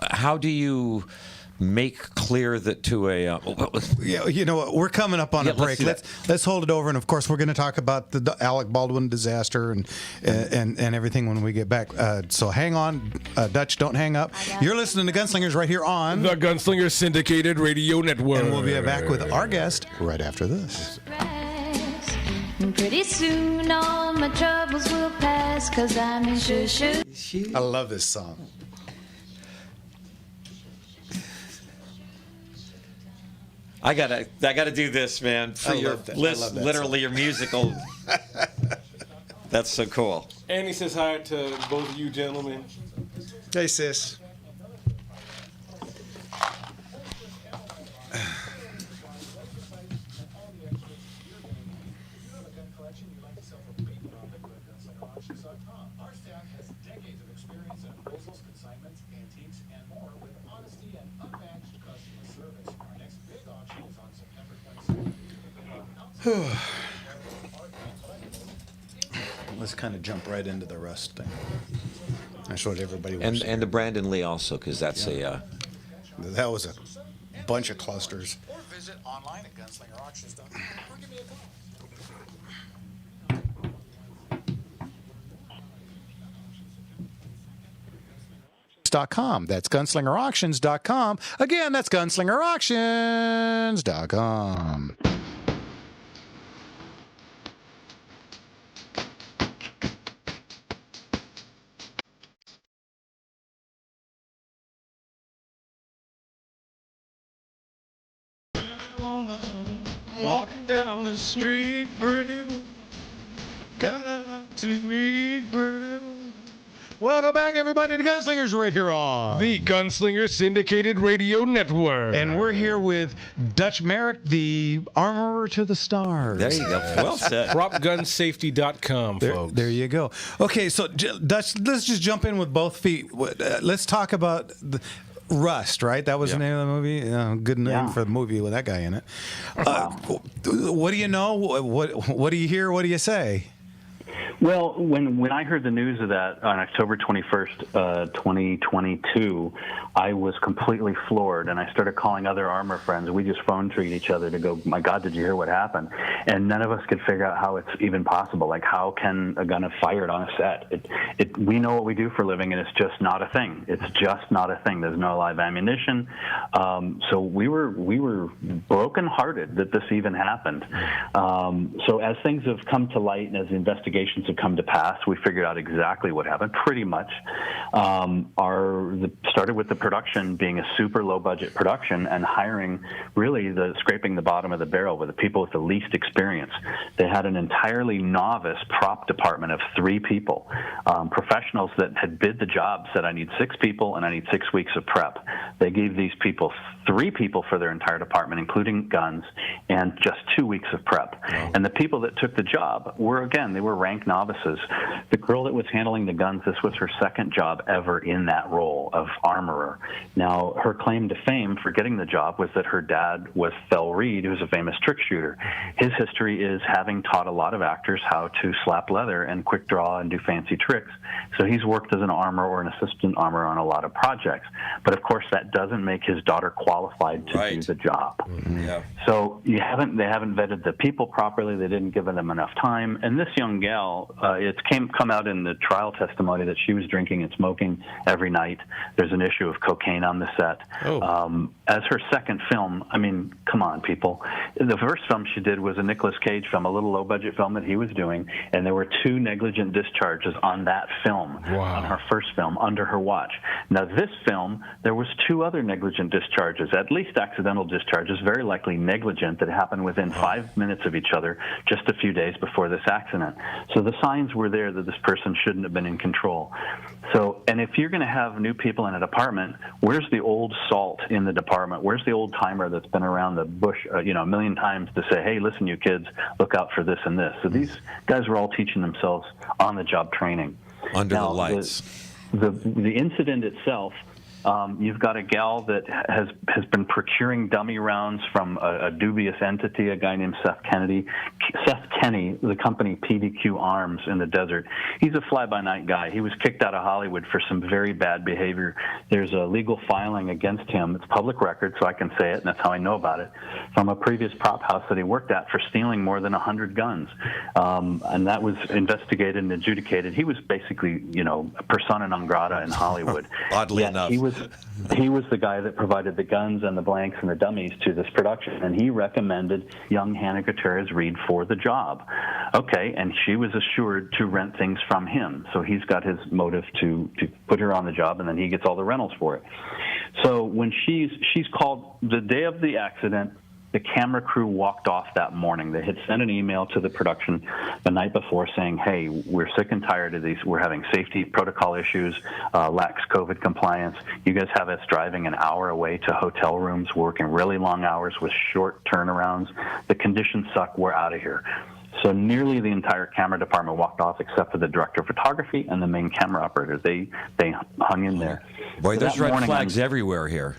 how do you make clear that to a... Yeah, you know what? We're coming up on a break. Let's hold it over, and of course, we're going to talk about the Alec Baldwin disaster and everything when we get back. So hang on, Dutch. Don't hang up. You're listening to Gunslingers right here on the Gunslinger Syndicated Radio Network, and we'll be back with our guest right after this. And pretty soon all my troubles will pass, 'cause I'm in shoo-shoo. I love this song. I gotta do this, man. For literally your musical. That's so cool. Annie says hi to both of you gentlemen. Hey, sis. Our staff has decades of experience in appraisals, consignments, antiques, and more with honesty and unmatched customer service. Our next big auction is on September 22nd. Let's kind of jump right into the Rust thing. That's what everybody was And the Brandon Lee also, because that's that was a bunch of clusters. Or visit online at gunslingerauctions.com or give me a call. That's gunslingerauctions.com. Again, that's gunslingerauctions.com. Walking down the street, pretty, got to meet pretty. Welcome back, everybody, to Gunslingers right here on the Gunslinger Syndicated Radio Network. And we're here with Dutch Merrick, the armorer to the stars. There you go. Well said. PropGunsafety.com, folks. There you go. Okay, so Dutch, let's just jump in with both feet. Let's talk about Rust, right? That was the name of the movie. Good name Yeah. for the movie with that guy in it. What do you know? What do you hear? What do you say? Well, when I heard the news of that on October 21st, 2022, I was completely floored, and I started calling other armor friends. We just phone treat each other to go, my God, did you hear what happened? And none of us could figure out how it's even possible. Like, how can a gun have fired on a set? We know what we do for a living, and it's just not a thing. It's just not a thing. There's no live ammunition. So we were brokenhearted that this even happened. So as things have come to light and as investigations have come to pass, we figured out exactly what happened, pretty much. Started with the production being a super low budget production and hiring really scraping the bottom of the barrel with the people with the least experience. They had an entirely novice prop department of 3 people. Professionals that had bid the job said, I need 6 people and I need 6 weeks of prep. They gave these people 3 people for their entire department, including guns, and just 2 weeks of prep. Wow. And the people that took the job they were rank novices. The girl that was handling the guns, this was her second job ever in that role of armorer. Now, her claim to fame for getting the job was that her dad was Phil Reed, who's a famous trick shooter. His history is having taught a lot of actors how to slap leather and quick draw and do fancy tricks. So he's worked as an armorer or an assistant armorer on a lot of projects. But of course, that doesn't make his daughter qualified to do the job. Mm-hmm. Yeah. So they haven't vetted the people properly. They didn't give them enough time. And this young gal, it's come out in the trial testimony that she was drinking and smoking every night. There's an issue of cocaine on the set. As her second film, I mean, come on, people. The first film she did was a Nicolas Cage film, a little low-budget film that he was doing, and there were 2 negligent discharges on that film, on her first film, under her watch. Now, this film, there was 2 other negligent discharges, at least accidental discharges, very likely negligent, that happened within 5 minutes of each other just a few days before this accident. So the signs were there that this person shouldn't have been in control. So, and if you're going to have new people in a department, where's the old salt in the department? Where's the old timer that's been around the bush, a million times to say, hey, listen, you kids, look out for this and this. So these guys were all teaching themselves on-the-job training. Under the lights. The incident itself, you've got a gal that has been procuring dummy rounds from a dubious entity, a guy named Seth Kennedy. Seth Kenney, the company PDQ Arms in the desert. He's a fly-by-night guy. He was kicked out of Hollywood for some very bad behavior. There's a legal filing against him. It's public record, so I can say it, and that's how I know about it, from a previous prop house that he worked at for stealing more than 100 guns. And that was investigated and adjudicated. He was basically, a persona non grata in Hollywood. Oddly enough. He was the guy that provided the guns and the blanks and the dummies to this production, and he recommended young Hannah Gutierrez-Reed for the job. Okay, and she was assured to rent things from him, so he's got his motive to put her on the job, and then he gets all the rentals for it. So when she's called the day of the accident, the camera crew walked off that morning. They had sent an email to the production the night before saying, hey, we're sick and tired of these. We're having safety protocol issues, lax COVID compliance. You guys have us driving an hour away to hotel rooms, working really long hours with short turnarounds. The conditions suck. We're out of here. So nearly the entire camera department walked off except for the director of photography and the main camera operator. They hung in there. Boy, So there's that red morning, flags everywhere here.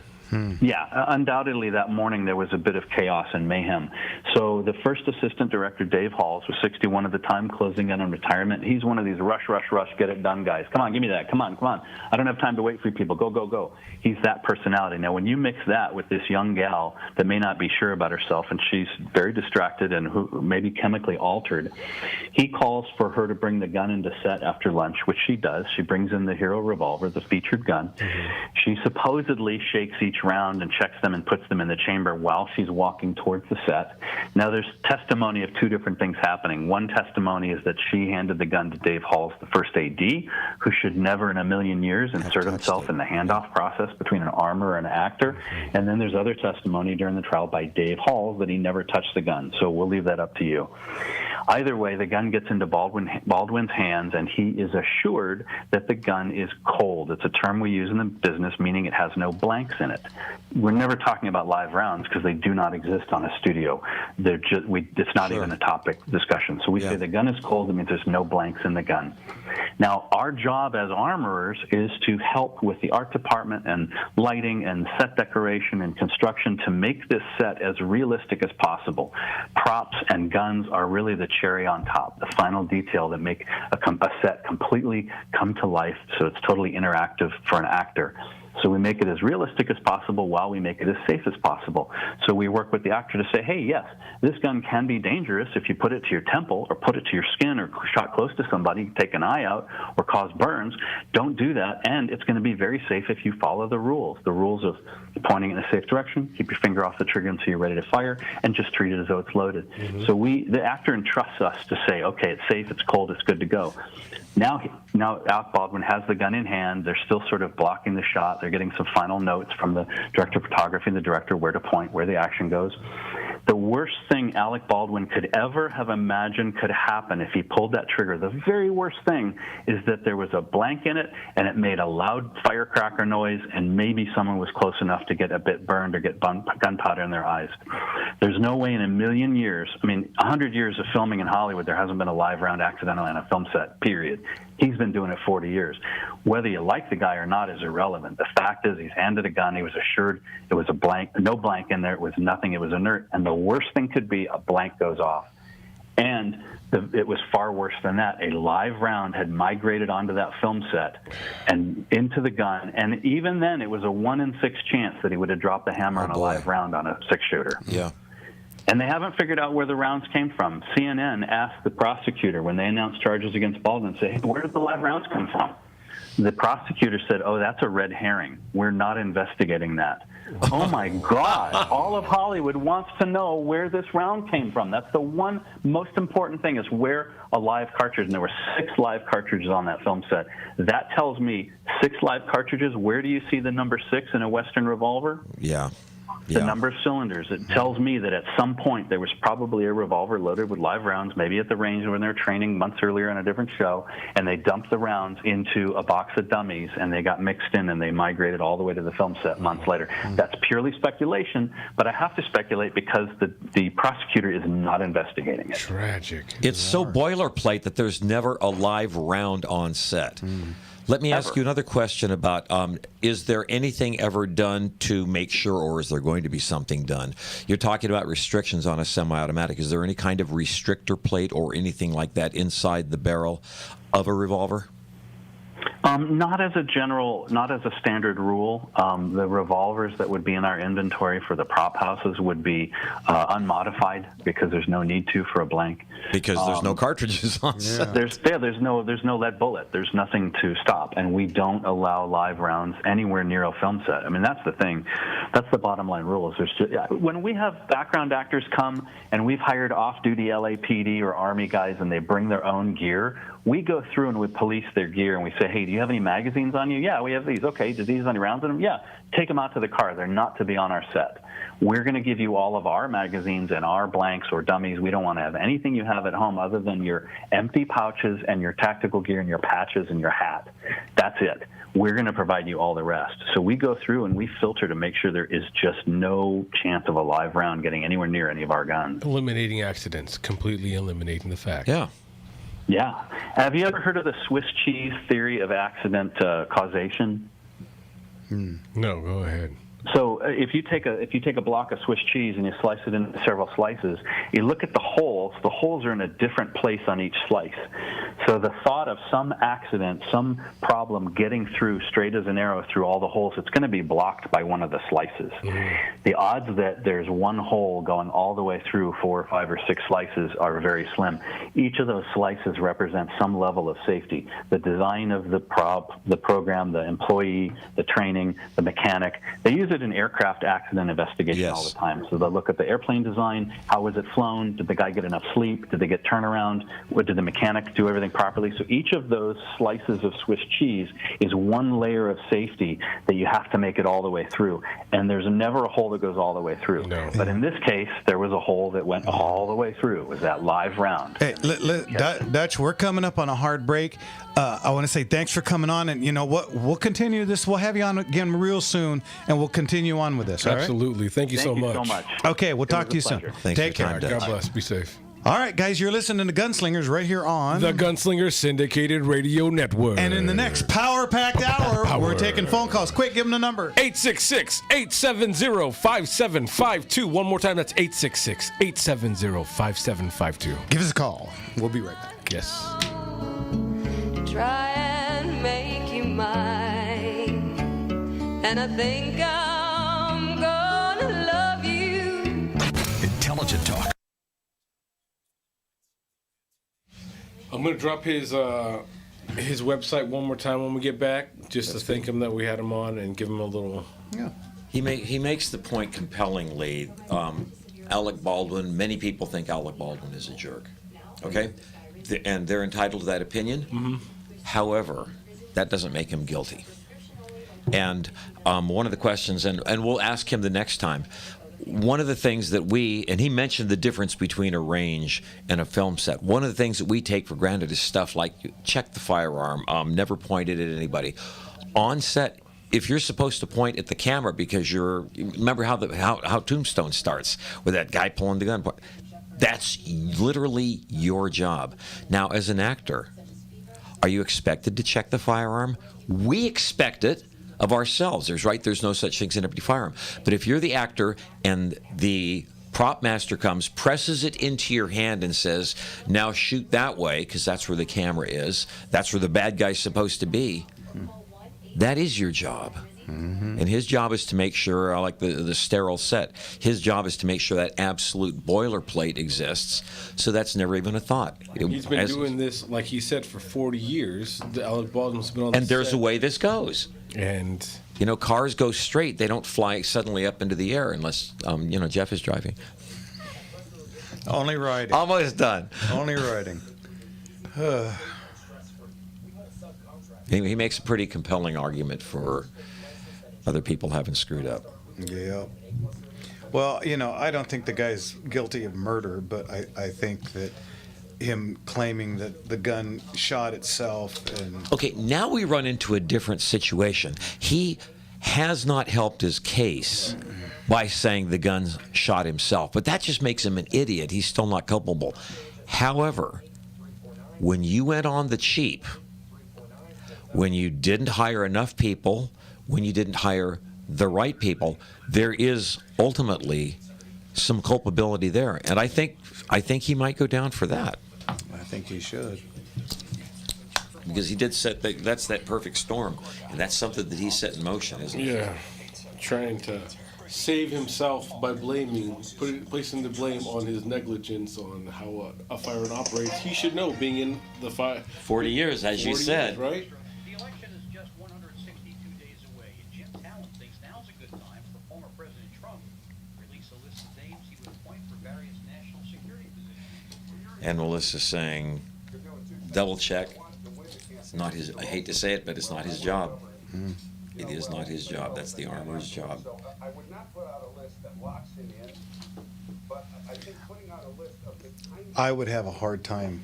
Yeah, undoubtedly that morning there was a bit of chaos and mayhem. So the first assistant director, Dave Halls, was 61 at the time, closing in on retirement. He's one of these rush, get it done guys. Come on, give me that. Come on. I don't have time to wait for you people. Go. He's that personality. Now, when you mix that with this young gal that may not be sure about herself, and she's very distracted and who maybe chemically altered, he calls for her to bring the gun into set after lunch, which she does. She brings in the Hero revolver, the featured gun. She supposedly shakes each round and checks them and puts them in the chamber while she's walking towards the set. Now, there's testimony of 2 different things happening. One testimony is that she handed the gun to Dave Halls, the first AD, who should never in a million years insert himself in the handoff process between an armorer and an actor. And then there's other testimony during the trial by Dave Halls that he never touched the gun. So we'll leave that up to you. Either way, the gun gets into Baldwin's hands, and he is assured that the gun is cold. It's a term we use in the business, meaning it has no blanks in it. We're never talking about live rounds because they do not exist on a studio. It's not even a topic discussion. So we say the gun is cold. It means there's no blanks in the gun. Now, our job as armorers is to help with the art department and lighting and set decoration and construction to make this set as realistic as possible. Props and guns are really the cherry on top, the final detail that make a set completely come to life, so it's totally interactive for an actor. So we make it as realistic as possible while we make it as safe as possible. So we work with the actor to say, hey, yes, this gun can be dangerous if you put it to your temple or put it to your skin or shot close to somebody, take an eye out, or cause burns. Don't do that, and it's going to be very safe if you follow the rules of pointing in a safe direction, keep your finger off the trigger until you're ready to fire, and just treat it as though it's loaded. So the actor entrusts us to say, okay, it's safe, it's cold, it's good to go. Now Alec Baldwin has the gun in hand. They're still sort of blocking the shot. They're getting some final notes from the director of photography and the director where to point, where the action goes. The worst thing Alec Baldwin could ever have imagined could happen if he pulled that trigger, the very worst thing, is that there was a blank in it and it made a loud firecracker noise and maybe someone was close enough to get a bit burned or get gunpowder in their eyes. There's no way in a million years, 100 years of filming in Hollywood, there hasn't been a live round accidentally on a film set, period. He's been doing it 40 years. Whether you like the guy or not is irrelevant. The fact is he's handed a gun. He was assured it was a blank, no blank in there. It was nothing. It was inert. And the worst thing could be a blank goes off. And it was far worse than that. A live round had migrated onto that film set and into the gun. And even then, it was a 1 in 6 chance that he would have dropped the hammer on a live round on a 6-shooter. Yeah. And they haven't figured out where the rounds came from. CNN asked the prosecutor when they announced charges against Baldwin, say, hey, where did the live rounds come from? The prosecutor said, oh, that's a red herring. We're not investigating that. Oh, my God. All of Hollywood wants to know where this round came from. That's the one most important thing, is where a live cartridge, and there were 6 live cartridges on that film set. That tells me 6 live cartridges. Where do you see the number 6 in a Western revolver? Yeah. The number of cylinders. It tells me that at some point there was probably a revolver loaded with live rounds, maybe at the range when they were training months earlier on a different show, and they dumped the rounds into a box of dummies, and they got mixed in, and they migrated all the way to the film set months later. That's purely speculation, but I have to speculate because the prosecutor is not investigating it. Tragic. It's so boilerplate that there's never a live round on set. Let me ask you another question about, is there anything ever done to make sure, or is there going to be something done? You're talking about restrictions on a semi-automatic. Is there any kind of restrictor plate or anything like that inside the barrel of a revolver? Not as a standard rule. The revolvers that would be in our inventory for the prop houses would be unmodified because there's no need to for a blank. Because there's no cartridges on set. There's no lead bullet. There's nothing to stop, and we don't allow live rounds anywhere near a film set. That's the thing. That's the bottom line rule. When we have background actors come and we've hired off-duty LAPD or Army guys and they bring their own gear, we go through and we police their gear and we say, hey, do you have any magazines on you? Yeah, we have these. Okay, do these have any rounds in them? Yeah, take them out to the car. They're not to be on our set. We're going to give you all of our magazines and our blanks or dummies. We don't want to have anything you have at home other than your empty pouches and your tactical gear and your patches and your hat. That's it. We're going to provide you all the rest. So we go through and we filter to make sure there is just no chance of a live round getting anywhere near any of our guns. Eliminating accidents, completely eliminating the fact. Yeah. Yeah. Have you ever heard of the Swiss cheese theory of accident causation? No, go ahead. So if you take a block of Swiss cheese and you slice it into several slices, you look at the holes. The holes are in a different place on each slice. So the thought of some accident, some problem getting through straight as an arrow through all the holes, it's going to be blocked by one of the slices. The odds that there's one hole going all the way through 4 or 5 or 6 slices are very slim. Each of those slices represents some level of safety. The design of the prop, the program, the employee, the training, the mechanic. They use it in aircraft accident investigation all the time. So they'll look at the airplane design. How was it flown? Did the guy get enough sleep? Did they get turnaround? Did the mechanic do everything properly. So each of those slices of Swiss cheese is one layer of safety that you have to make it all the way through. And there's never a hole that goes all the way through. No. But in this case, there was a hole that went all the way through. It was that live round. Hey, Dutch, we're coming up on a hard break. I want to say thanks for coming on, and you know what? We'll continue this. We'll have you on again real soon, and we'll continue on with this. All right? Absolutely. Thank you so much. Okay, we'll talk to you soon. Thanks Take for your care. time, Dutch. God bless. Be safe. All right, guys, you're listening to Gunslingers right here on The Gunslinger Syndicated Radio Network. And in the next power-packed hour, we're taking phone calls. Quick, give them the number. 866-870-5752. One more time, that's 866-870-5752. Give us a call. We'll be right back. Yes. Try and make you mine, and I think I'm gonna love you. Intelligent talk. I'm going to drop his website one more time when we get back, just to thank him that we had him on and give him a little... Yeah. He makes the point compellingly. Alec Baldwin, many people think Alec Baldwin is a jerk. Okay? And they're entitled to that opinion. Mm-hmm. However, that doesn't make him guilty. And one of the questions, and we'll ask him the next time, one of the things that and he mentioned the difference between a range and a film set. One of the things that we take for granted is stuff like check the firearm, never point it at anybody. On set, if you're supposed to point at the camera because remember how Tombstone starts with that guy pulling the gun. That's literally your job. Now, as an actor, are you expected to check the firearm? We expect it of ourselves. There's no such thing as an empty firearm. But if you're the actor and the prop master comes, presses it into your hand and says, now shoot that way, because that's where the camera is, that's where the bad guy's supposed to be, that is your job. Mm-hmm. And his job is to make sure, like the sterile set, his job is to make sure that absolute boilerplate exists, so that's never even a thought. He's been doing this, like he said, for 40 years. Alec Baldwin's been on the And there's set. a way this goes. And cars go straight. They don't fly suddenly up into the air unless, Jeff is driving. Only riding. Almost done. Only riding. He makes a pretty compelling argument for other people having screwed up. Yeah. Well, I don't think the guy's guilty of murder, but I think that him claiming that the gun shot itself and... Okay, now we run into a different situation. He has not helped his case by saying the gun shot himself, but that just makes him an idiot. He's still not culpable. However, when you went on the cheap, when you didn't hire enough people, when you didn't hire the right people, there is ultimately some culpability there. And I think he might go down for that. I think he should. Because he did set that's that perfect storm. And that's something that he set in motion, isn't it? Yeah. Trying to save himself by placing the blame on his negligence on how a firearm operates. He should know, being in the 40 years, as you said. Years, right? The election is just 162 days away, and Jim Talent thinks now's a good time for former President Trump to release a list of names he would appoint for various national security positions. And Melissa's saying, double check. It's not his. I hate to say it, but it's not his job. It is not his job. That's the armorer's job. I would not put out a list that locks him in, but I think putting out a list of the kind I would have a hard time.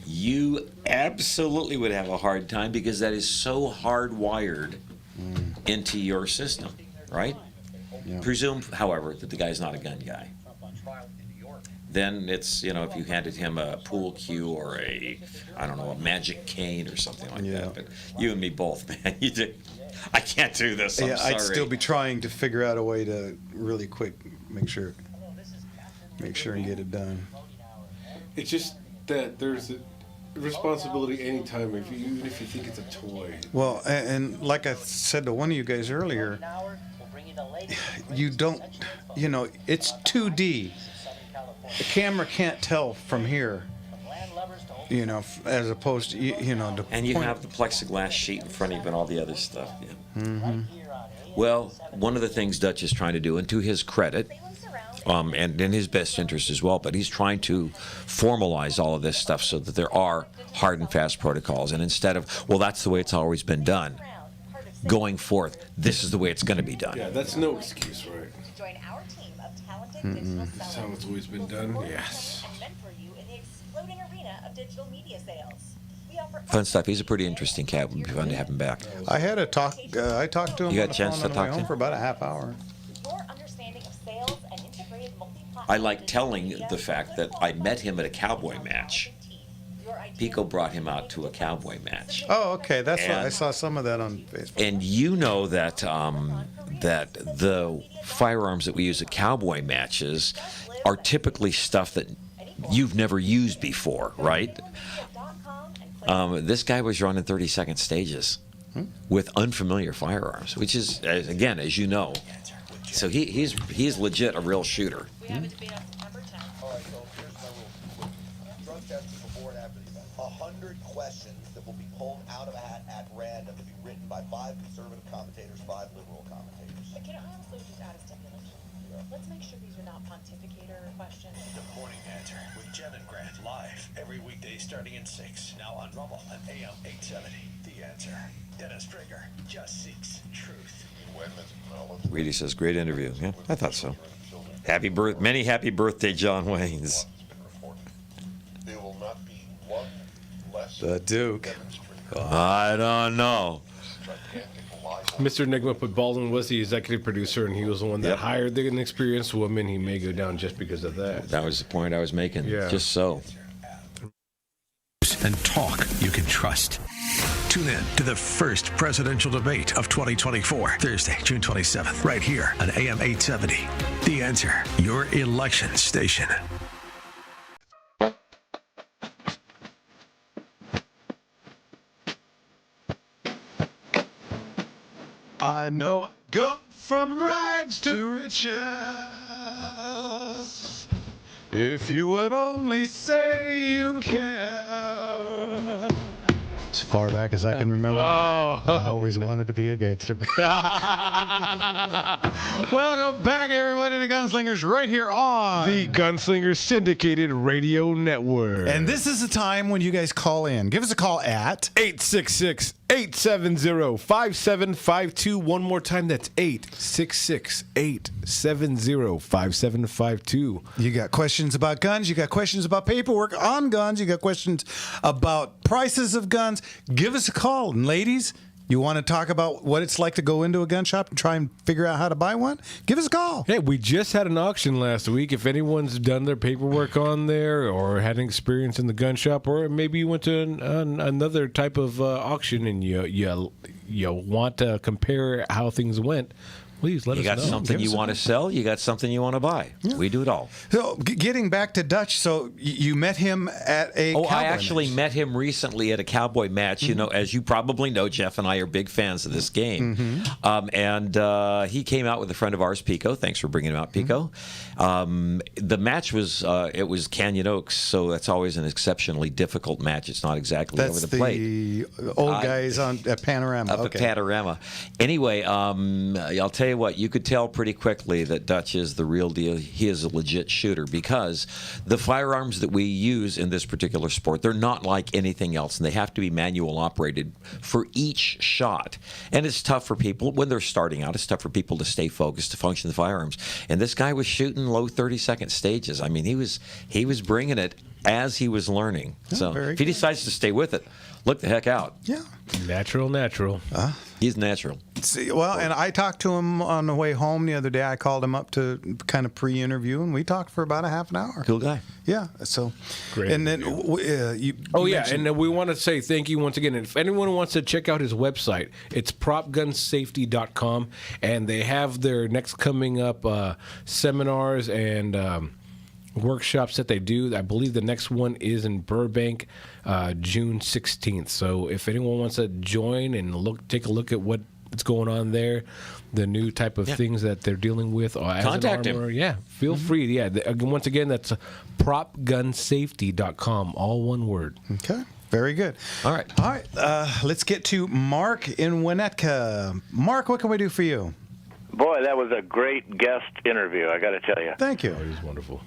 You absolutely would have a hard time because that is so hardwired into your system, right? Yeah. Presume, however, that the guy's not a gun guy. Then it's, if you handed him a pool cue or a magic cane or something like that. But you and me both, man. I can't do this. I'm sorry. I'd still be trying to figure out a way to really quick make sure and get it done. It's just that there's a responsibility anytime, even if you think it's a toy. Well, and like I said to one of you guys earlier, you don't, it's 2D. The camera can't tell from here, as opposed to, to And you have the plexiglass sheet in front of you and all the other stuff. Yeah. Mm-hmm. Well, one of the things Dutch is trying to do, and to his credit, and in his best interest as well. But he's trying to formalize all of this stuff so that there are hard and fast protocols. And instead of, well, that's the way it's always been done, going forth, this is the way it's going to be done. Yeah, that's no excuse, right? Join our team of talented digital That's how sellers it's always been done. Yes. and mentor you in the exploding arena of digital media sales. We offer Fun stuff. He's a pretty interesting cat. Would be fun to have him back. I had a talk. I talked to him You got on a the chance phone to on talk the way to home him? for about a half hour. your understanding of sales and integrated multi-platform. I like telling the fact that I met him at a cowboy match. Pico brought him out to a cowboy match. Oh, okay. That's what I And- saw some of that on Facebook. And you know that that the firearms that we use at cowboy matches are typically stuff that you've never used before, right? This guy was running 30-second stages with unfamiliar firearms, which is, again, as you know. So he's legit a real shooter. We have a debate on September 10th. All right, so here's my rules. Drug testing before and after the event. 100 questions that will be pulled out of a hat at random to be written by 5 conservative commentators, 5 liberal commentators. Can I also just add a stipulation? Let's make sure these are not pontificator questions. The Morning Answer with Jen and Grant live every weekday starting at 6. Now on Rumble and AM 870. The Answer. Dennis Trigger just seeks truth. Reedy says, great interview. Yeah, I thought so. Many happy birthday, John Waynes. There will not be one less The Duke. I don't know. Mr. Enigma put Baldwin was the executive producer, and he was the one that Yep. hired the inexperienced woman. He may go down just because of that. That was the point I was making. Yeah. Just so. And talk you can trust. Tune in to the first presidential debate of 2024, Thursday, June 27th, right here on AM 870. The Answer, your election station. I know go from rags to riches. If you would only say you can. As far back as I can remember, I always wanted to be a gangster. Welcome back, everybody, to Gunslingers right here on The Gunslinger Syndicated Radio Network. And this is the time when you guys call in. Give us a call at 866-870-5752. One more time, that's 866-870-5752. You got questions about guns. You got questions about paperwork on guns. You got questions about prices of guns. Give us a call. And ladies, you want to talk about what it's like to go into a gun shop and try and figure out how to buy one? Give us a call. Hey, we just had an auction last week. If anyone's done their paperwork on there or had an experience in the gun shop, or maybe you went to another type of auction and you want to compare how things went, please let us know. You got something you want to sell? You got something you want to buy? Yeah. We do it all. So, getting back to Dutch, so you met him at a cowboy I actually match. met him recently at a cowboy match. You know, as you probably know, Jeff and I are big fans of this game. And he came out with a friend of ours, Pico. Thanks for bringing him out, Pico. The match was, it was Canyon Oaks, so that's always an exceptionally difficult match. It's not exactly That's over the plate. the old guys at Panorama. Up at Panorama. Anyway, I'll tell you what, you could tell pretty quickly that Dutch is the real deal. He is a legit shooter because the firearms that we use in this particular sport, they're not like anything else, and they have to be manual operated for each shot. And it's tough for people, when they're starting out, it's tough for people to stay focused, to function the firearms. And this guy was shooting low 30-second stages. I mean, he was bringing it as he was learning. So if he decides to stay with it, look the heck out. Yeah. Natural. He's natural. See, well, and I talked to him on the way home the other day. I called him up to kind of pre-interview, and we talked for about a half an hour. Cool guy. Yeah. So Great. And then you mentioned- and we want to say thank you once again. And if anyone wants to check out his website, it's propgunsafety.com, and they have their next coming up seminars and workshops that they do. I believe the next one is in Burbank, June 16th. So if anyone wants to join and take a look at what's going on there, the new type of things that they're dealing with, as Contact an armorer, him. yeah, feel free. Yeah, once again, that's propgunsafety.com, all one word. Okay. Very good. All right. All right. Let's get to Mark in Winnetka. Mark, what can we do for you? Boy, that was a great guest interview, I got to tell you. Thank you. Oh, he was wonderful.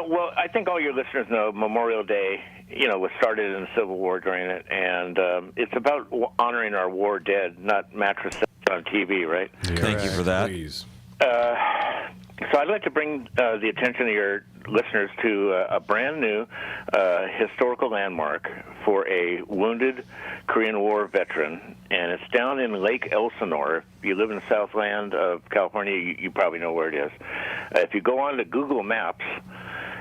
Well, I think all your listeners know Memorial Day, was started in the Civil War during it, and it's about honoring our war dead, not mattresses on TV, right? Yeah, thank you for that. Please. So I'd like to bring the attention of your listeners to a brand new historical landmark for a wounded Korean War veteran, and it's down in Lake Elsinore. If you live in the Southland of California, you probably know where it is. If you go on to Google Maps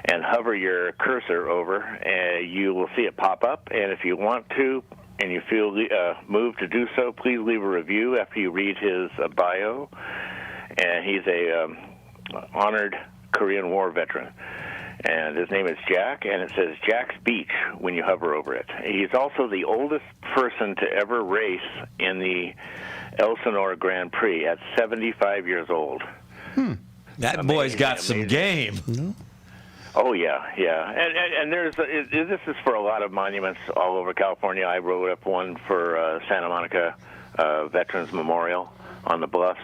and hover your cursor over, you will see it pop up, and if you want to, and you feel moved to do so, please leave a review after you read his bio. And he's a honored Korean War veteran. And his name is Jack, and it says Jack's Beach when you hover over it. He's also the oldest person to ever race in the Elsinore Grand Prix at 75 years old. That boy's got some game. Oh, yeah. And there's this is for a lot of monuments all over California. I wrote up one for Santa Monica Veterans Memorial on the bluffs.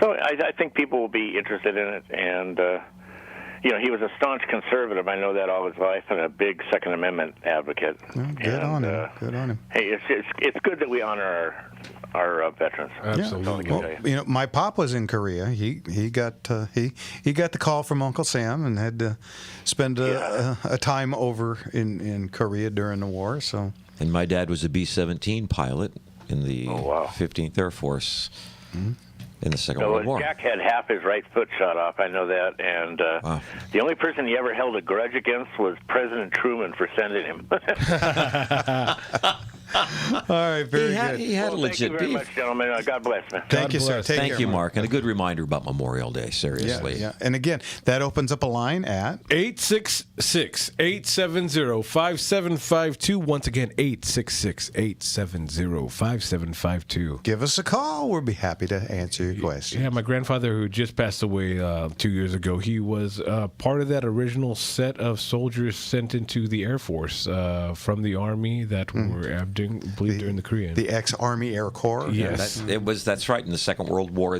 So I think people will be interested in it. And, he was a staunch conservative. I know that all his life, and a big Second Amendment advocate. Good on him. Good on him. Hey, it's good that we honor our veterans. Absolutely. Well, my pop was in Korea. He got the call from Uncle Sam and had to spend a time over in Korea during the war. So. And my dad was a B-17 pilot in the 15th Air Force. Mm-hmm. In the Second World War. Jack had half his right foot shot off. I know that. And the only person he ever held a grudge against was President Truman for sending him. All right, very good. He had a legit beef. Thank you very much, gentlemen. God bless, man. Thank you, sir. Thank you, Mark. And a good reminder about Memorial Day, seriously. Yeah. And again, that opens up a line at 866-870-5752. Once again, 866-870-5752. Give us a call. We'll be happy to answer your question. Yeah, my grandfather, who just passed away 2 years ago, he was part of that original set of soldiers sent into the Air Force from the Army that were during the Korean. The ex-Army Air Corps? Yes. That's right. In the Second World War,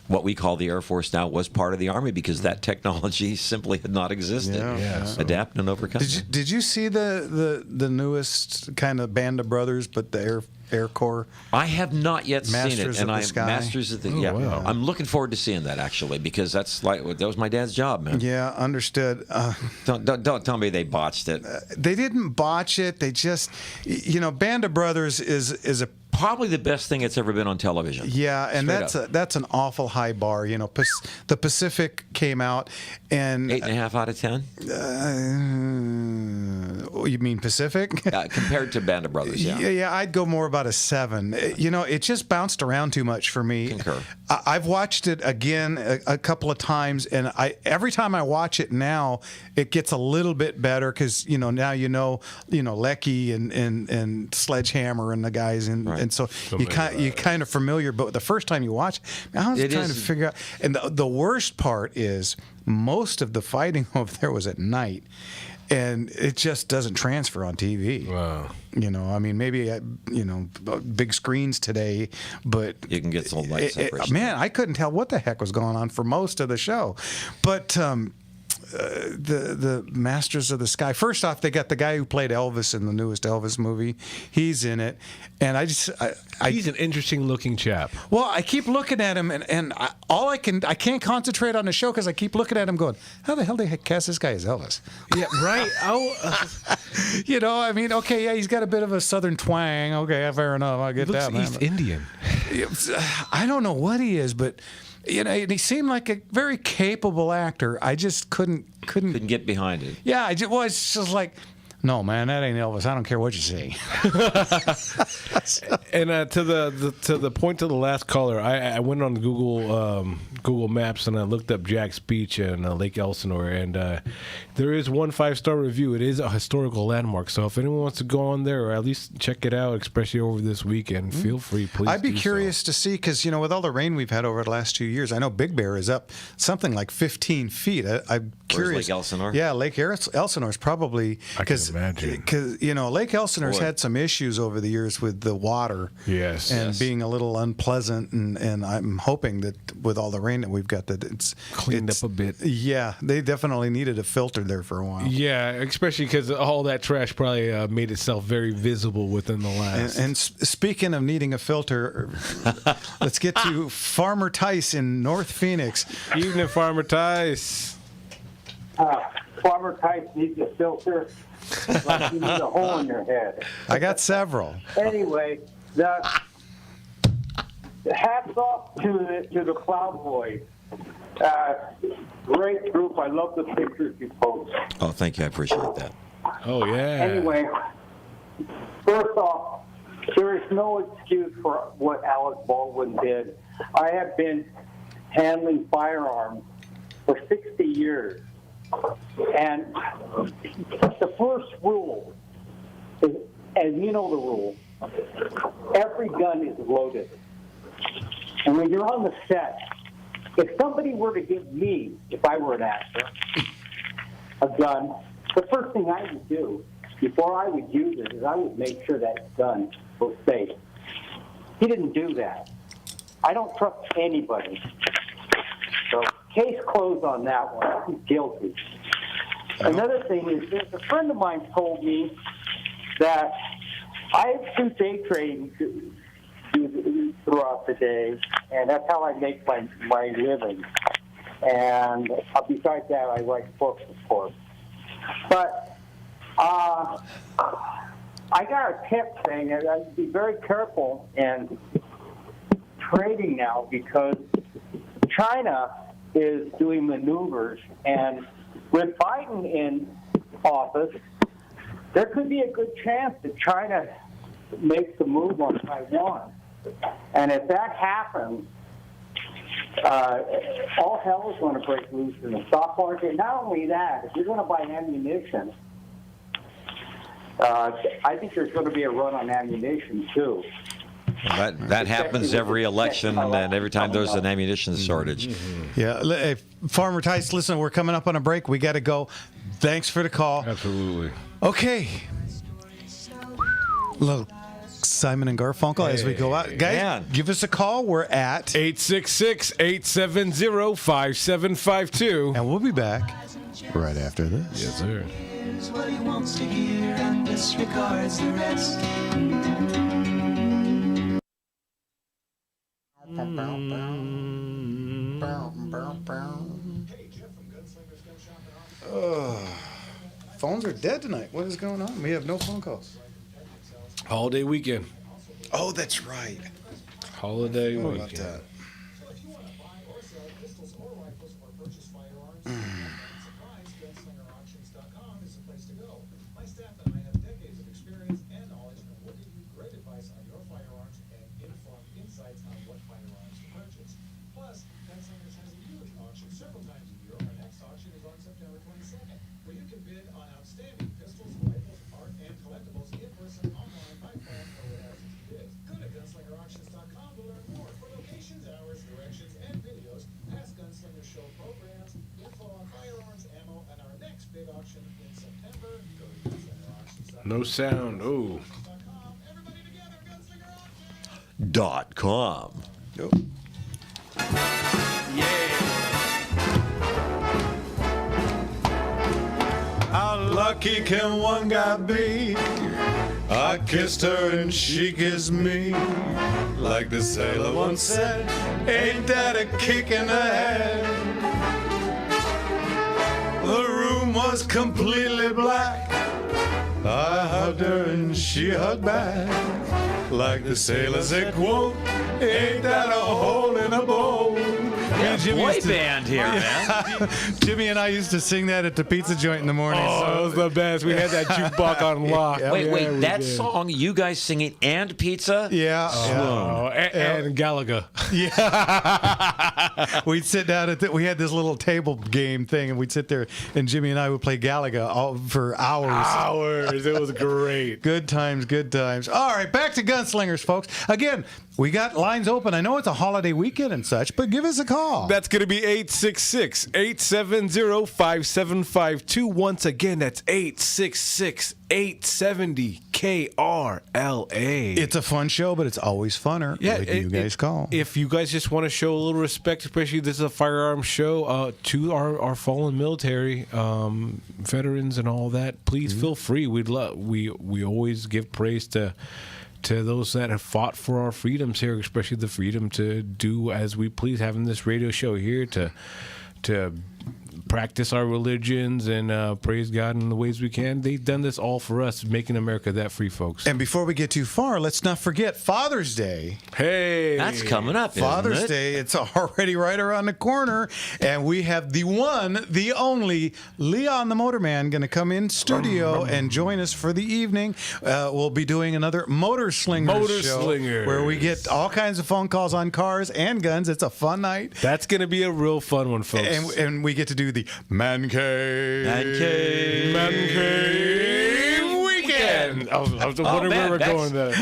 what we call the Air Force now was part of the Army because that technology simply had not existed. Adapt and overcome. Did you see the newest kind of Band of Brothers, but the Air Corps? I have not yet seen it. Masters of the Sky. Masters of the Wow. I'm looking forward to seeing that actually because that was my dad's job, man. Yeah, understood. Don't tell me they botched it. They didn't botch it. They just, Band of Brothers is a probably the best thing that's ever been on television. Yeah, and that's an awful high bar. The Pacific came out, and 8.5 out of 10. You mean Pacific? Compared to Band of Brothers, yeah. Yeah, I'd go more about a 7. It just bounced around too much for me. Concur. I've watched it again a couple of times, and every time I watch it now, it gets a little bit better because now Lecky and Sledgehammer and the guys and so you kind of familiar. But the first time you watch, I was trying to figure out. And the worst part is most of the fighting over there was at night. And it just doesn't transfer on TV. Wow. Maybe, big screens today, but you can get some light separation. Man, I couldn't tell what the heck was going on for most of the show. But the Masters of the Sky. First off, they got the guy who played Elvis in the newest Elvis movie. He's in it, and he's an interesting looking chap. Well, I keep looking at him, and I can't concentrate on the show because I keep looking at him, going, "How the hell did they cast this guy as Elvis?" Yeah, right. Okay, yeah, he's got a bit of a southern twang. Okay, fair enough. I get that. East Indian. I don't know what he is, but. And he seemed like a very capable actor. I just couldn't get behind it. Yeah, it's just like, no, man, that ain't Elvis. I don't care what you say. And to the point of the last caller, I went on Google Maps and I looked up Jack's Beach in Lake Elsinore, and there is one 5-star review. It is a historical landmark, so if anyone wants to go on there or at least check it out, especially over this weekend, feel free, please. I'd be curious to see because with all the rain we've had over the last 2 years, I know Big Bear is up something like 15 feet. I'm curious. Lake Elsinore? Yeah, Lake Elsinore is probably because imagine. because Lake Elsinore's had some issues over the years with the water. Yes. And being a little unpleasant, and I'm hoping that with all the rain that we've got, that it's cleaned up a bit. Yeah, they definitely needed a filter there for a while. Yeah, especially because all that trash probably made itself very visible within the last. And speaking of needing a filter, let's get to Farmer Tice in North Phoenix. Evening, Farmer Tice. Farmer Tice needs a filter like you need a hole in your head. I got several. Anyway, the hats off to the Plowboys. Great group. I love the pictures you post. Oh, thank you. I appreciate that. Oh, yeah. Anyway, first off, there is no excuse for what Alec Baldwin did. I have been handling firearms for 60 years. And the first rule is, as you know the rule, every gun is loaded. And when you're on the set, if somebody were to give me, if I were an actor, a gun, the first thing I would do before I would use it is I would make sure that gun was safe. He didn't do that. I don't trust anybody. So case closed on that one. He's guilty. Another thing is, there's a friend of mine told me that I do day trading throughout the day, and that's how I make my living. And besides that, I write books, of course. But I got a tip saying that I'd be very careful in trading now, because China is doing maneuvers, and with Biden in office, there could be a good chance that China makes a move on Taiwan. And if that happens, all hell is going to break loose in the stock market. Not only that, if you're going to buy ammunition, I think there's going to be a run on ammunition too. That happens every election and every time there's an ammunition shortage. Yeah, hey, Farmer Tice, listen, we're coming up on a break. We got to go. Thanks for the call. Absolutely. Okay. Little Simon and Garfunkel as we go out. Guys, give us a call. We're at 866-870-5752. And we'll be back right after this. Yes, sir. Here's what he wants to hear and disregards the rest. Phones are dead tonight. What is going on? We have no phone calls. Holiday weekend. Oh, that's right. Holiday What weekend. about that? Gunslingerauctions.com is the place to go. My staff and I have decades of experience and knowledge, and we'll give you great advice on your firearms and informed insights on what firearms to purchase. Plus, Gunslingers has a huge auction several times a year. Our next auction is on September 22nd, where you can bid on outstanding pistols, rifles, art, and collectibles in person, online, by phone, or whatever it is. Go to gunslingerauctions.com to learn more. For locations, hours, directions, and videos, past Gunslinger Show programs, info on firearms, ammo, and our next big auction in September, go to gunslingerauctions.com. No sound. Oh. .com. How lucky can one guy be? I kissed her and she kissed me. Like the sailor once said, ain't that a kick in the head? The room was completely black. I hugged her and she hugged back. Like the sailor said, quote, ain't that a hole in a bowl? Yeah, boy band here, man. Jimmy and I used to sing that at the pizza joint in the morning. Oh, it was the best. We had that jukebox on lock. Wait, that song, you guys singing and pizza? Yeah. Oh, and Gallagher. Yeah. We'd sit down at we had this little table game thing, and we'd sit there, and Jimmy and I would play Gallagher for hours. It was great. Good times, good times. All right, back to Gunslingers, folks. Again, we got lines open. I know it's a holiday weekend and such, but give us a call. That's going to be 866-870-5752. Once again, that's 866-870-KRLA. It's a fun show, but it's always funner. Yeah, when you guys call. If you guys just want to show a little respect, especially this is a firearms show, to our fallen military veterans and all that, please feel free. We always give praise to those that have fought for our freedoms here, especially the freedom to do as we please, having this radio show here to practice our religions and praise God in the ways we can. They've done this all for us, making America that free, folks. And before we get too far, let's not forget Father's Day. Hey, that's coming up. Father's isn't it? Day, it's already right around the corner, and we have the one, the only Leon the Motorman going to come in studio and join us for the evening. We'll be doing another Motor Slingers show where we get all kinds of phone calls on cars and guns. It's a fun night. That's going to be a real fun one, folks. And we get to do the Man Cave weekend. I was wondering where we're going there.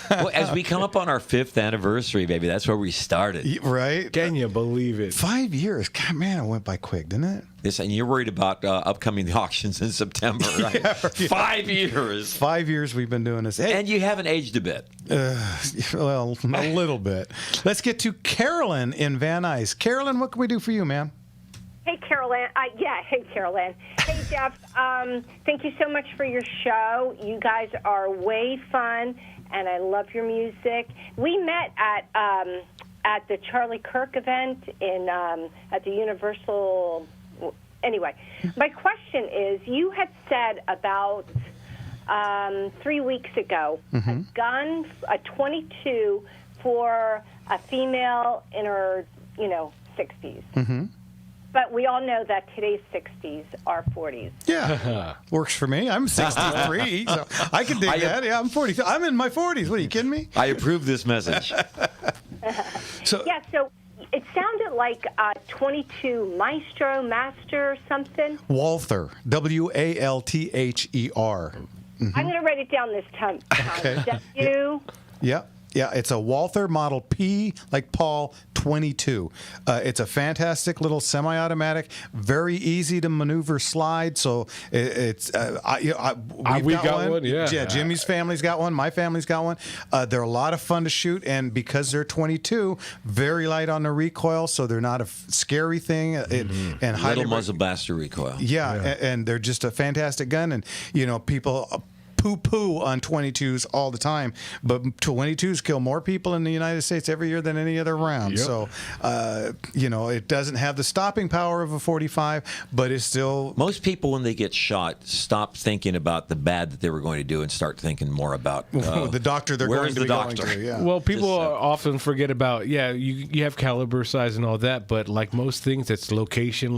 Well, as we come up on our 5th anniversary, baby, that's where we started. Right? Can you believe it? 5 years. God, man, it went by quick, didn't it? This, and you're worried about upcoming auctions in September, right? Yeah. 5 years. 5 years we've been doing this. Hey, and you haven't aged a bit. Well, a little bit. Let's get to Carolyn in Van Nuys. Carolyn, what can we do for you, ma'am? Hey, Carolyn. Hey, Carolyn. Hey, Jeff. Thank you so much for your show. You guys are way fun, and I love your music. We met at the Charlie Kirk event at the Universal. Anyway, my question is: you had said about 3 weeks ago a gun, a .22 for a female in her, 60s. Mm-hmm. But we all know that today's 60s are 40s. Yeah, works for me. I'm 63, so I can dig that. Yeah, I'm 40. I'm in my 40s. What, are you kidding me? I approve this message. So it sounded like a 22 Master, something. Walther, Walther. I'm going to write it down this time. Okay. W. Yeah, it's a Walther Model P, like Paul, 22. It's a fantastic little semi-automatic, very easy to maneuver slide. So we've got one. Yeah, Jimmy's family's got one. My family's got one. They're a lot of fun to shoot, and because they're 22, very light on the recoil, so they're not a scary thing. And Little muzzle blaster recoil. Yeah, and they're just a fantastic gun, and people poo-poo on 22s all the time, but 22s kill more people in the United States every year than any other round. Yep. So, it doesn't have the stopping power of a 45, but it's still... Most people, when they get shot, stop thinking about the bad that they were going to do and start thinking more about the doctor they're going to be going to. Yeah. Well, people often forget about, you have caliber, size, and all that, but like most things, it's location.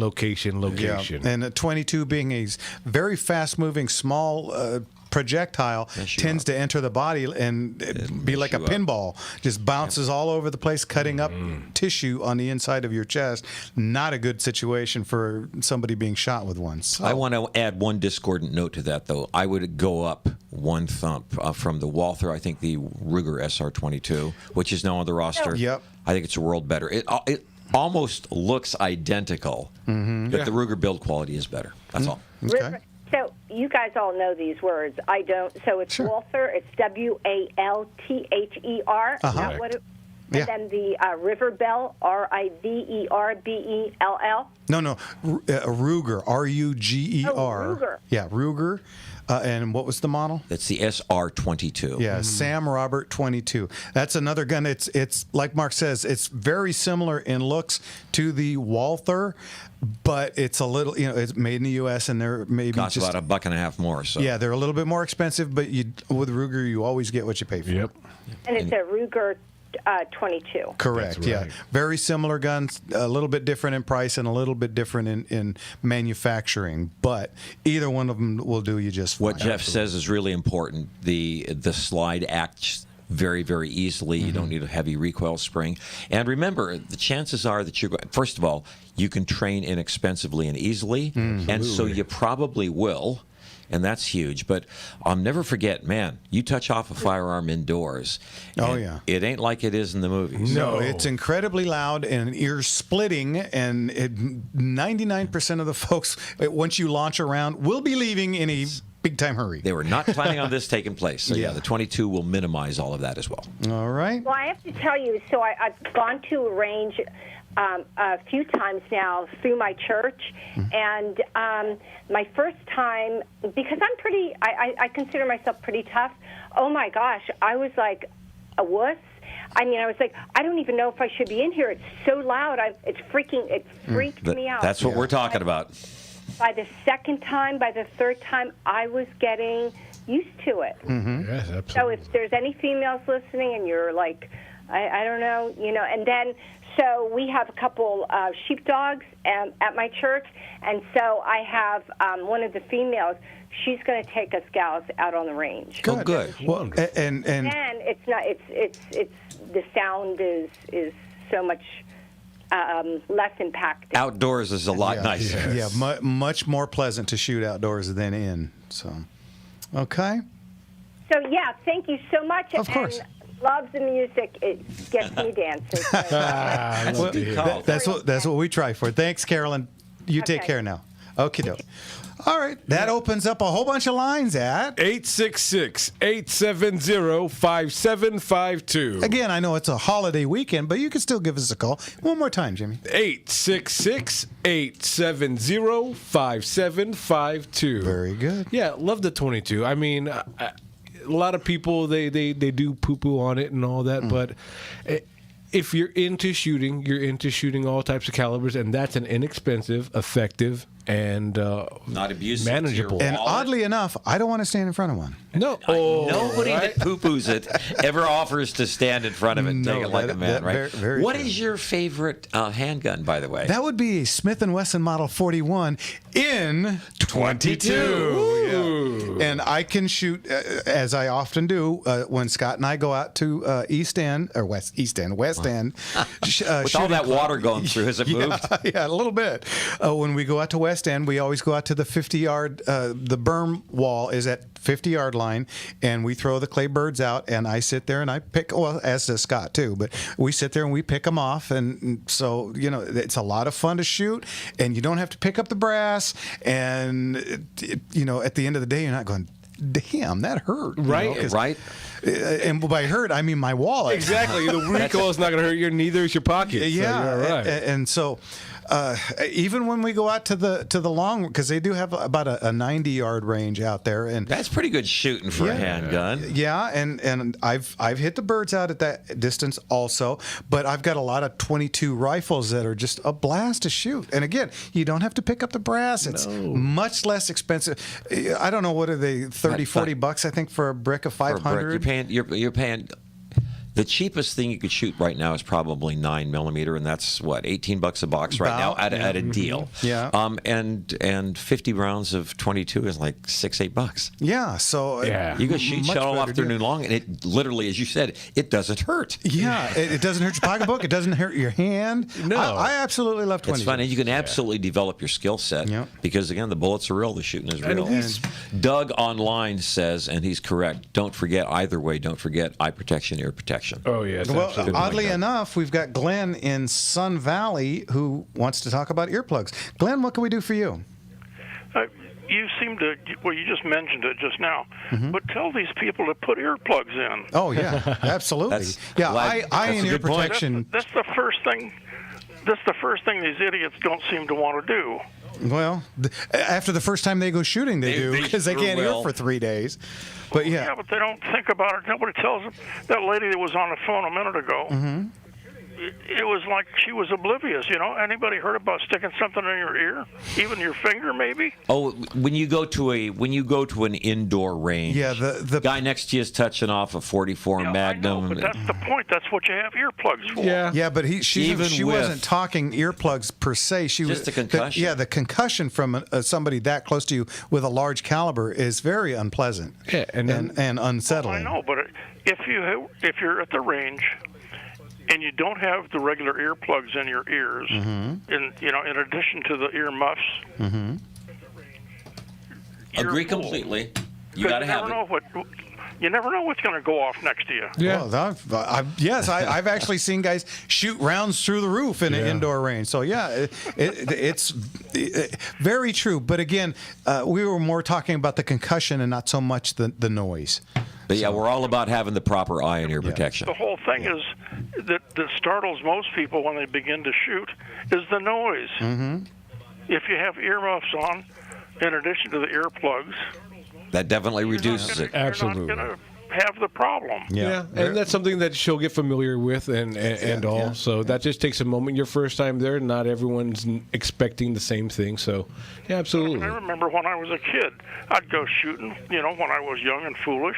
Yeah. And a 22 being a very fast-moving, small... projectile tends to enter the body and be like a pinball, just bounces all over the place, cutting up tissue on the inside of your chest. Not a good situation for somebody being shot with one. So. I want to add one discordant note to that, though. I would go up one thump from the Walther, I think the Ruger SR22, which is now on the roster. Yep. I think it's a world better. It almost looks identical, but the Ruger build quality is better. That's all. Okay. So you guys all know these words. I don't. So it's Walther. It's Walther. Not what it, and then the River Bell, Riverbell. No, Ruger, Ruger. Oh, Ruger. Yeah, Ruger. And what was the model? It's the SR22. Yeah, Sam Robert 22. That's another gun. It's like Mark says, it's very similar in looks to the Walther, but it's a little, it's made in the U.S. and they're maybe costs about $1.50 more. So yeah, they're a little bit more expensive, but with Ruger, you always get what you pay for. Yep. And it's a Ruger 22. Correct. Right. Yeah, very similar guns, a little bit different in price and a little bit different in manufacturing, but either one of them will do you just fine. What Jeff says is really important. The slide acts very, very easily. You don't need a heavy recoil spring. And remember, the chances are that you're going, first of all, you can train inexpensively and easily, and so you probably will. and that's huge. But I'll never forget, man, you touch off a firearm indoors. Oh, and yeah. It ain't like it is in the movies. No, it's incredibly loud and ear splitting, and 99% of the folks, once you launch around, will be leaving in a big time hurry. They were not planning on this taking place. So, yeah, the 22 will minimize all of that as well. All right. Well, I have to tell you, so I've gone to a range a few times now through my church, and my first time, because I consider myself pretty tough, oh my gosh, I was like a wuss. I mean, I was like, I don't even know if I should be in here. It's so loud. It freaked me out. That's what we're talking about. By the second time, by the third time, I was getting used to it. Mm-hmm. Yes, absolutely. So if there's any females listening and you're like, I don't know, and then, so we have a couple sheepdogs at my church, and so I have one of the females. She's going to take us gals out on the range. Good. Oh, good. Well, and it's not. It's the sound is so much less impacting. Outdoors is a lot nicer. Yeah, much more pleasant to shoot outdoors than in. So, okay. So yeah, thank you so much. Of course. And love the music. It gets me dancing. That's what we try for. Thanks, Carolyn. You take care now. Okie doke. All right. That opens up a whole bunch of lines at 866-870-5752. Again, I know it's a holiday weekend, but you can still give us a call. One more time, Jimmy. 866-870-5752. Very good. Yeah, love the 22. I mean, a lot of people, they do poo-poo on it and all that, but if you're into shooting all types of calibers, and that's an inexpensive, effective, and not abusive, manageable. And oddly enough, I don't want to stand in front of one. No, nobody that poo-poos it ever offers to stand in front of it and take it like a man, right? What is your favorite handgun, by the way? That would be a Smith & Wesson Model 41 in 22. And I can shoot, as I often do, when Scott and I go out to West End. With all that water going through, has it moved? Yeah, a little bit. When we go out to West End, we always go out to the 50-yard, the berm wall is at 50-yard line, and we throw the clay birds out, and I sit there and I pick, well, as does Scott too, but we sit there and we pick them off, and so, it's a lot of fun to shoot, and you don't have to pick up the brass, and, at the end of the day, you're not going, damn, that hurt. Right, right. And by hurt, I mean my wallet. Exactly. The recoil is not going to hurt you, neither is your pocket. Yeah, so right. And so even when we go out to the long, because they do have about a 90-yard range out there, and that's pretty good shooting for a handgun. Yeah, and I've hit the birds out at that distance also, but I've got a lot of 22 rifles that are just a blast to shoot. And again, you don't have to pick up the brass. It's much less expensive. I don't know, what are they, $30-$40 I think for a brick of 500. You're paying. The cheapest thing you could shoot right now is probably 9mm, and that's what, $18 a box right now at a deal. Yeah. And 50 rounds of 22 is like $6-8. Yeah. So you can shoot shell all afternoon long, and it literally, as you said, it doesn't hurt. Yeah. It doesn't hurt your pocketbook. It doesn't hurt your hand. No. I absolutely love 22. It's fun, and you can absolutely develop your skill set because again, the bullets are real, the shooting is real. Doug online says, and he's correct. Don't forget either way. Don't forget eye protection, ear protection. Oh, yes. Well, oddly enough, we've got Glenn in Sun Valley who wants to talk about earplugs. Glenn, what can we do for you? You seem to, you just mentioned it just now, but tell these people to put earplugs in. Oh, yeah, absolutely. Eye and ear protection. That's the first thing. That's the first thing these idiots don't seem to want to do. Well, after the first time they go shooting, they do, because they can't hear for 3 days. But yeah, but they don't think about it. Nobody tells them. That lady that was on the phone a minute ago, it was like she was oblivious. Anybody heard about sticking something in your ear, even your finger, maybe? Oh, when you go to an indoor range, the guy next to you is touching off a 44 Magnum. I know, but that's the point. That's what you have earplugs for. Yeah, but she wasn't talking earplugs per se. Just a concussion. The concussion from somebody that close to you with a large caliber is very unpleasant. Yeah, and unsettling. Well, I know, but if you're at the range and you don't have the regular earplugs in your ears, in addition to the ear muffs, you're Agree a fool. completely. You 'Cause got to have it. You never know what's going to go off next to you. Yeah. Well, I've actually seen guys shoot rounds through the roof in an indoor range. So, yeah, it's very true. But again, we were more talking about the concussion and not so much the noise. But yeah, we're all about having the proper eye and ear protection. The whole thing is that startles most people when they begin to shoot is the noise. Mm-hmm. If you have earmuffs on, in addition to the earplugs, That definitely reduces it. Absolutely. you're not going to have the problem. Yeah, and that's something that she'll get familiar with and all. yeah. So that just takes a moment. Your first time there, not everyone's expecting the same thing. So, yeah, absolutely. I remember when I was a kid, I'd go shooting, when I was young and foolish.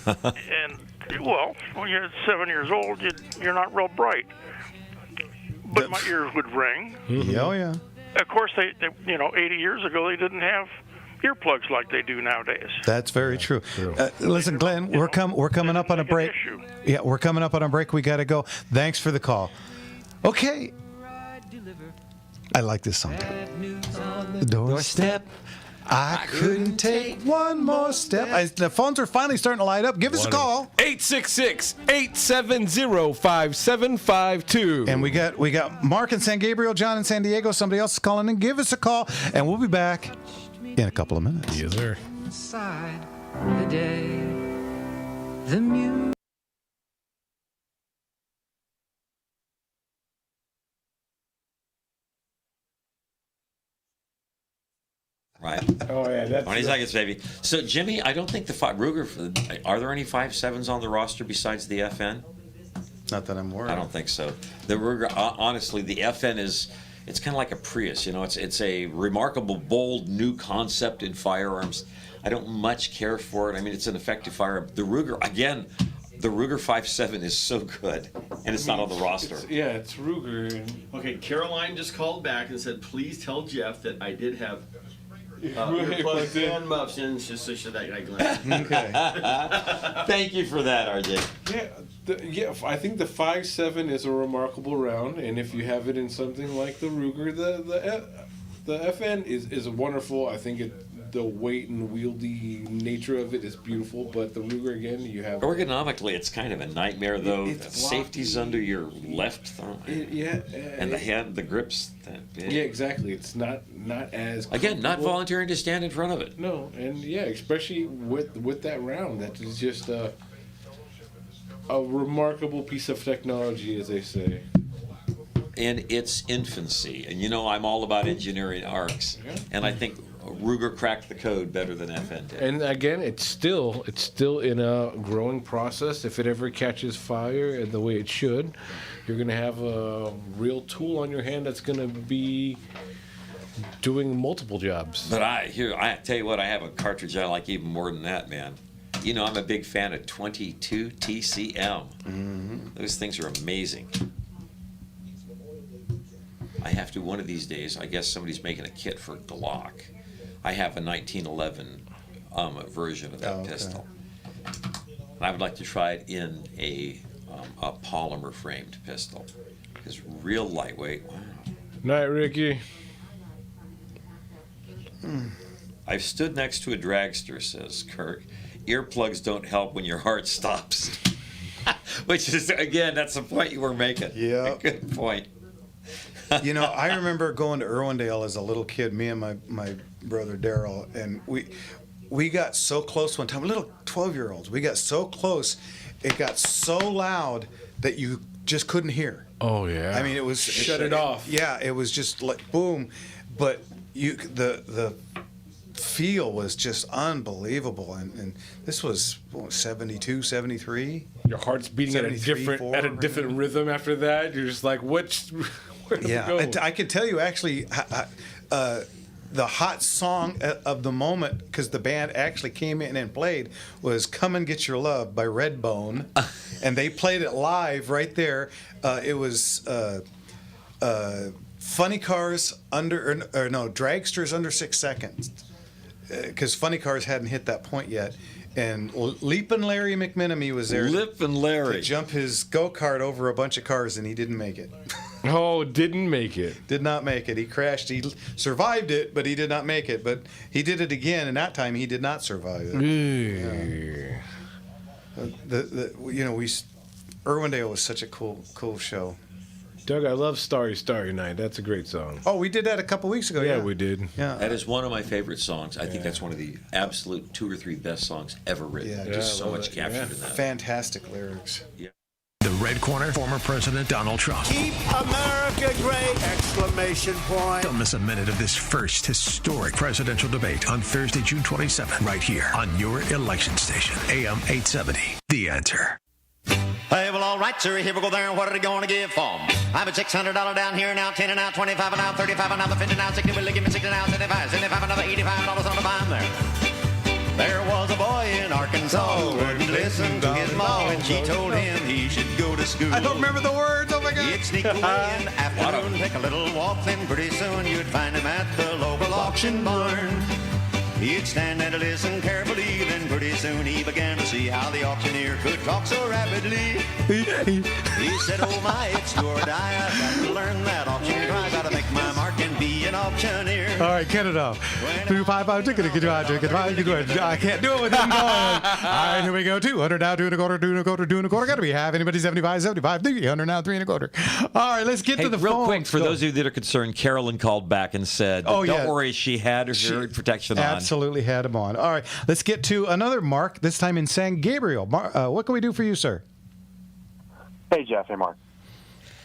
And, well, when you're 7 years old, you're not real bright. But my ears would ring. Oh, yeah. Of course, they 80 years ago, they didn't have earplugs like they do nowadays. That's very true. Listen, Glenn, we're coming up on a break. Yeah, we're coming up on a break. We got to go. Thanks for the call. Okay. I like this song. The doorstep. I couldn't take one more step. The phones are finally starting to light up. Give us a call. 866-870-5752. And we got Mark in San Gabriel, John in San Diego. Somebody else is calling in. Give us a call, and we'll be back in a couple of minutes. Yes, sir. Inside the day, the music. Right. Oh, yeah. That's 20 seconds, baby. So, Jimmy, I don't think the Ruger, are there any 5.7s on the roster besides the FN? Not that I'm worried. I don't think so. The Ruger, honestly, the FN it's kind of like a Prius. It's a remarkable, bold, new concept in firearms. I don't much care for it. I mean, it's an effective firearm. The Ruger, again, the Ruger 5.7 is so good, and it's not on the roster. It's Ruger. Okay, Caroline just called back and said, please tell Jeff that I did have Right, earplugs but and muffs in, just so that I glad. Okay. Thank you for that, RJ. Yeah, I think the 5.7 is a remarkable round, and if you have it in something like the Ruger, the FN is wonderful. I think the weight and wieldy nature of it is beautiful, but the Ruger, again, you have... Ergonomically, it's kind of a nightmare, though. It's The safety's under your left thumb. And the hand, the grip's that big. Yeah, exactly. It's not as... Again, not volunteering to stand in front of it. No, and yeah, especially with that round, that is just a remarkable piece of technology, as they say. In its infancy. And I'm all about engineering arcs. And I think Ruger cracked the code better than FN did. And again, it's still in a growing process. If it ever catches fire and the way it should, you're going to have a real tool on your hand that's going to be doing multiple jobs. But I tell you what, I have a cartridge I like even more than that, man. I'm a big fan of 22 TCM. Mm-hmm. Those things are amazing. I have to one of these days. I guess somebody's making a kit for Glock. I have a 1911 version of that pistol. And I would like to try it in a polymer framed pistol. It's real lightweight. Wow. Night, Ricky. I've stood next to a dragster, says Kirk. Earplugs don't help when your heart stops. Which is, again, that's the point you were making. Yeah. Good point. I remember going to Irwindale as a little kid, me and my brother Daryl, and we got so close one time, little 12-year-olds. We got so close, it got so loud that you just couldn't hear. Oh, yeah. I mean, it was... Shut it off. Yeah, it was just like boom. But the feel was just unbelievable. And this was 72, 73. Your heart's beating at a different rhythm after that. You're just like, where'd yeah, go? I can tell you actually the hot song of the moment, because the band actually came in and played, was "Come and Get Your Love" by Redbone, and they played it live right there. It was Funny Cars Dragsters under 6 seconds, because Funny Cars hadn't hit that point yet. And Leapin' Larry McMenemy was there Leapin' Larry. to jump his go-kart over a bunch of cars, and he didn't make it. Oh, didn't make it. Did not make it. He crashed. He survived it, but he did not make it. But he did it again, and that time he did not survive it. Irwindale was such a cool show. Doug, I love Starry Starry Night. That's a great song. Oh, we did that a couple weeks ago. Yeah, we did. Yeah, That is one of my favorite songs. I think that's one of the absolute 2 or 3 best songs ever written. Yeah, Just so much captured in that. Fantastic lyrics. Yeah. The Red Corner, former President Donald Trump. Keep America great! Exclamation point. Don't miss a minute of this first historic presidential debate on Thursday, June 27th, right here on your election station, AM 870. The Answer. Hey, well, all right, sir, here we go there, and what are they going to give for 'em? I'm a $600 down here now, 10 and now, 25 and now, 35 and now, 50 now, 60, will they give me 60 now, 75, 75, another $85 on the farm there. There was a boy in Arkansas who wouldn't listen to his mom, and she told him he should go to school. I don't remember the words. Oh my God! He'd sneak away in the afternoon, take a little walk, then pretty soon you'd find him at the local auction barn. He'd stand and listen carefully, then pretty soon he began to see how the auctioneer could talk so rapidly. He said, oh my, it's do or die, I've got to learn that auctioneer. I've got to make my mark and be an auctioneer. All right, get it off. 255 ticket. I can't do it with him going. All right, here we go. 200 now, 2 and a quarter, 2 and a quarter, 2 and a quarter. Got to be half. Anybody 75, 75, 300 now, 3 and a quarter. All right, let's get to the real phone. quick, for those of you that are concerned, Carolyn called back and said, don't worry, she had her hearing protection on. Absolutely had him on. All right, let's get to another Mark, this time in San Gabriel. What can we do for you, sir? Hey, Jeff. Hey, Mark.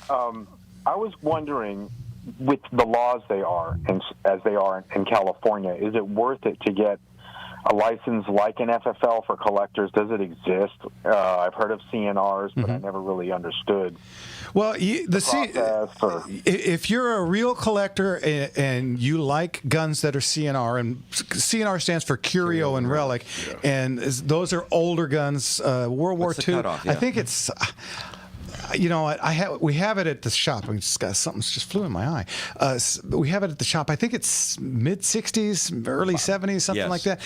I was wondering, with the laws as they are in California, is it worth it to get a license like an FFL for collectors? Does it exist? I've heard of CNRs, but I never really understood. Well, if you're a real collector and you like guns that are CNR, and CNR stands for Curio and Relic, and those are older guns, World War II. Cutoff? I think it's. You know what? We have it at the shop. Something's just flew in my eye. We have it at the shop. I think it's mid '60s, early '70s, something like that.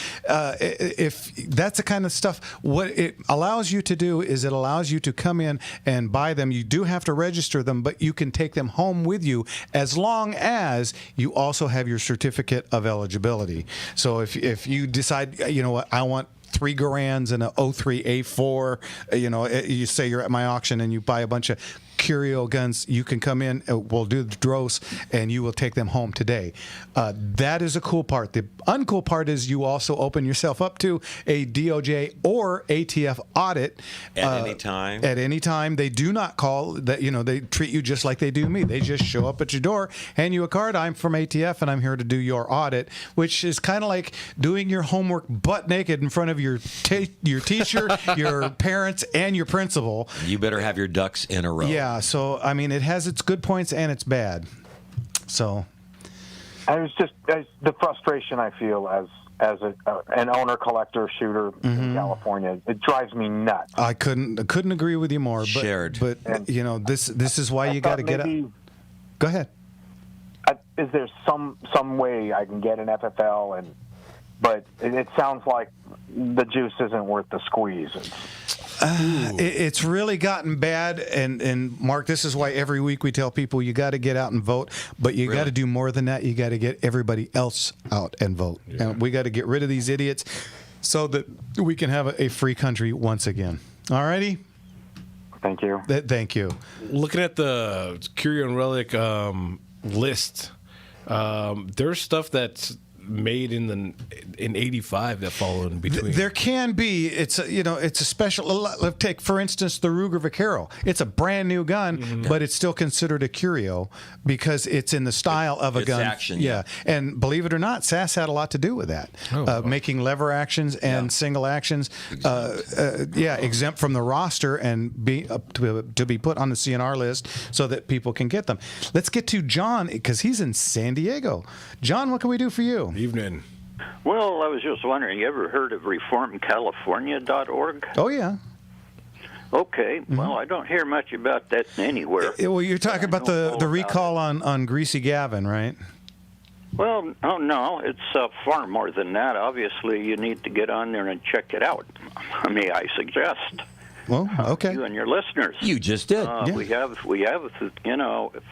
If that's the kind of stuff, what it allows you to do is it allows you to come in and buy them. You do have to register them, but you can take them home with you as long as you also have your certificate of eligibility. So if you decide, you know what, I want 3 Garands and a 03 A4. You say you're at my auction and you buy a bunch of Curio guns. You can come in, we'll do the dross, and you will take them home today. That is a cool part. The uncool part is you also open yourself up to a DOJ or ATF audit at any time. At any time, they do not call. That they treat you just like they do me. They just show up at your door, hand you a card. I'm from ATF, and I'm here to do your audit, which is kind of like doing your homework butt naked in front of your teacher, your parents, and your principal. You better have your ducks in a row. Yeah. So I mean, it has its good points and its bad. So, I was just the frustration I feel as an owner, collector, shooter in California. It drives me nuts. I couldn't agree with you more. But, Shared. But this is why you got to get up. Go ahead. Is there some way I can get an FFL but it sounds like the juice isn't worth the squeeze. It's really gotten bad, and Mark, this is why every week we tell people you got to get out and vote, but you got to do more than that. You got to get everybody else out and vote, and we got to get rid of these idiots so that we can have a free country once again. All righty? Thank you. Thank you. Looking at the Curio and Relic list, there's stuff that's made in '85 that followed in between. There can be. It's a special. Let's take for instance the Ruger Vaquero. It's a brand new gun, but it's still considered a Curio because it's in the style of a gun. Action, and believe it or not, SAS had a lot to do with that, making lever actions and single actions. Exempt from the roster and to be put on the CNR list so that people can get them. Let's get to John because he's in San Diego. John, what can we do for you? Evening. Well, I was just wondering, you ever heard of reformcalifornia.org? Oh, yeah. Okay. Well, I don't hear much about that anywhere. Well, you're talking about the recall on Greasy Gavin, right? Well, no, it's far more than that. Obviously, you need to get on there and check it out. May I suggest? Well, okay. You and your listeners. You just did. We have,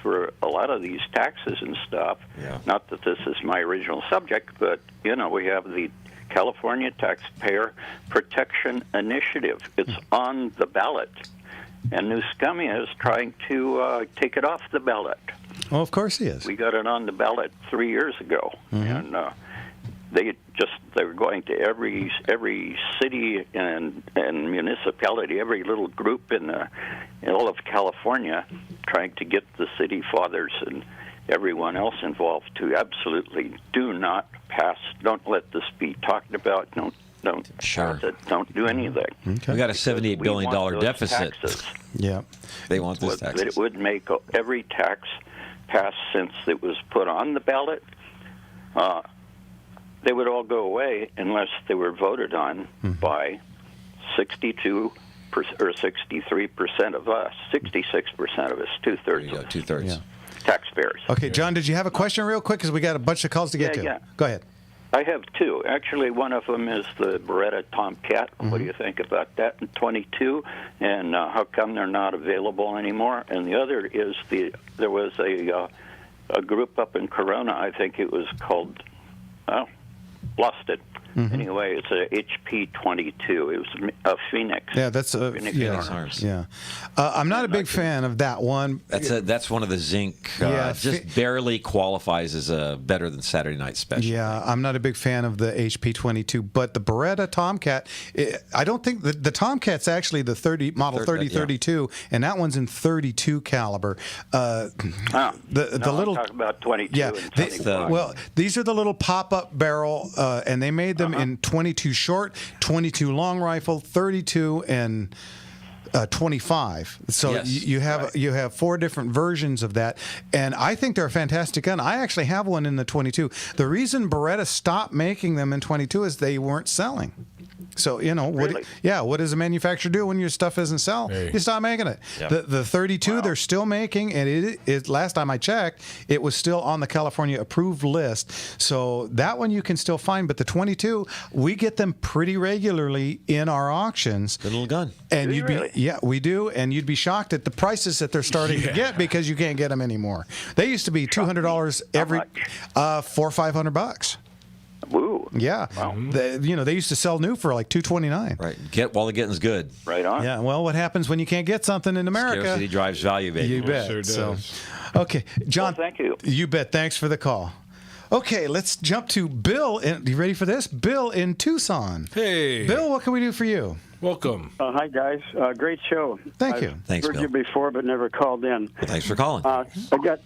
for a lot of these taxes and stuff. Yeah. Not that this is my original subject, but we have the California Taxpayer Protection Initiative. It's on the ballot, and New Scumia is trying to take it off the ballot. Well, of course he is. We got it on the ballot 3 years ago, and they're going to every city and municipality, every little group in all of California, trying to get the city fathers and everyone else involved to absolutely do not pass. Don't let this be talked about. Don't pass it. Don't do anything. Okay. We got a $78 billion deficit. Taxes. Yeah. They want this That tax. it would make every tax pass since it was put on the ballot. They would all go away unless they were voted on by 62% or 63% of us, 66% of us, two-thirds of us. Two-thirds. Taxpayers. Okay, John, did you have a question real quick? Because we got a bunch of calls to get to. Yeah. Go ahead. I have two. Actually, one of them is the Beretta Tomcat. What do you think about that in 22? And how come they're not available anymore? And the other is there was a group up in Corona, I think it was called, lost it. Anyway, it's a HP 22. It was a Phoenix. Yeah, that's Phoenix Arms. Yeah, I'm not a big fan of that one. That's one of the zinc. Just barely qualifies as a better than Saturday Night Special. Yeah, I'm not a big fan of the HP 22, but the Beretta Tomcat. I don't think the Tomcat's actually the model 3032, and that one's in 32 caliber. I'm talking about 22. Yeah, and 25. these are the little pop-up barrel, and they made them in 22 short, 22 long rifle, 32, and 25. So you have 4 different versions of that, and I think they're a fantastic gun. I actually have one in the 22. The reason Beretta stopped making them in 22 is they weren't selling. So, what does a manufacturer do when your stuff isn't selling? You stop making it. Yep. The 32 they're still making, and it last time I checked, it was still on the California approved list. So that one you can still find, but the 22, we get them pretty regularly in our auctions. Good little gun. And we do, and you'd be shocked at the prices that they're starting to get because you can't get them anymore. They used to be $200 every $400 or $500. Woo. Yeah. Wow. They used to sell new for like $229. Right. Get while the getting's good. Right on. Yeah. Well, what happens when you can't get something in America? Scarcity drives value, baby. You bet. Sure does. Okay, John. Well, thank you. You bet. Thanks for the call. Okay, let's jump to Bill. You ready for this? Bill in Tucson. Hey. Bill, what can we do for you? Welcome. Hi, guys. Great show. Thank you. Thanks, I've heard Bill. you before, but never called in. Thanks for calling. I got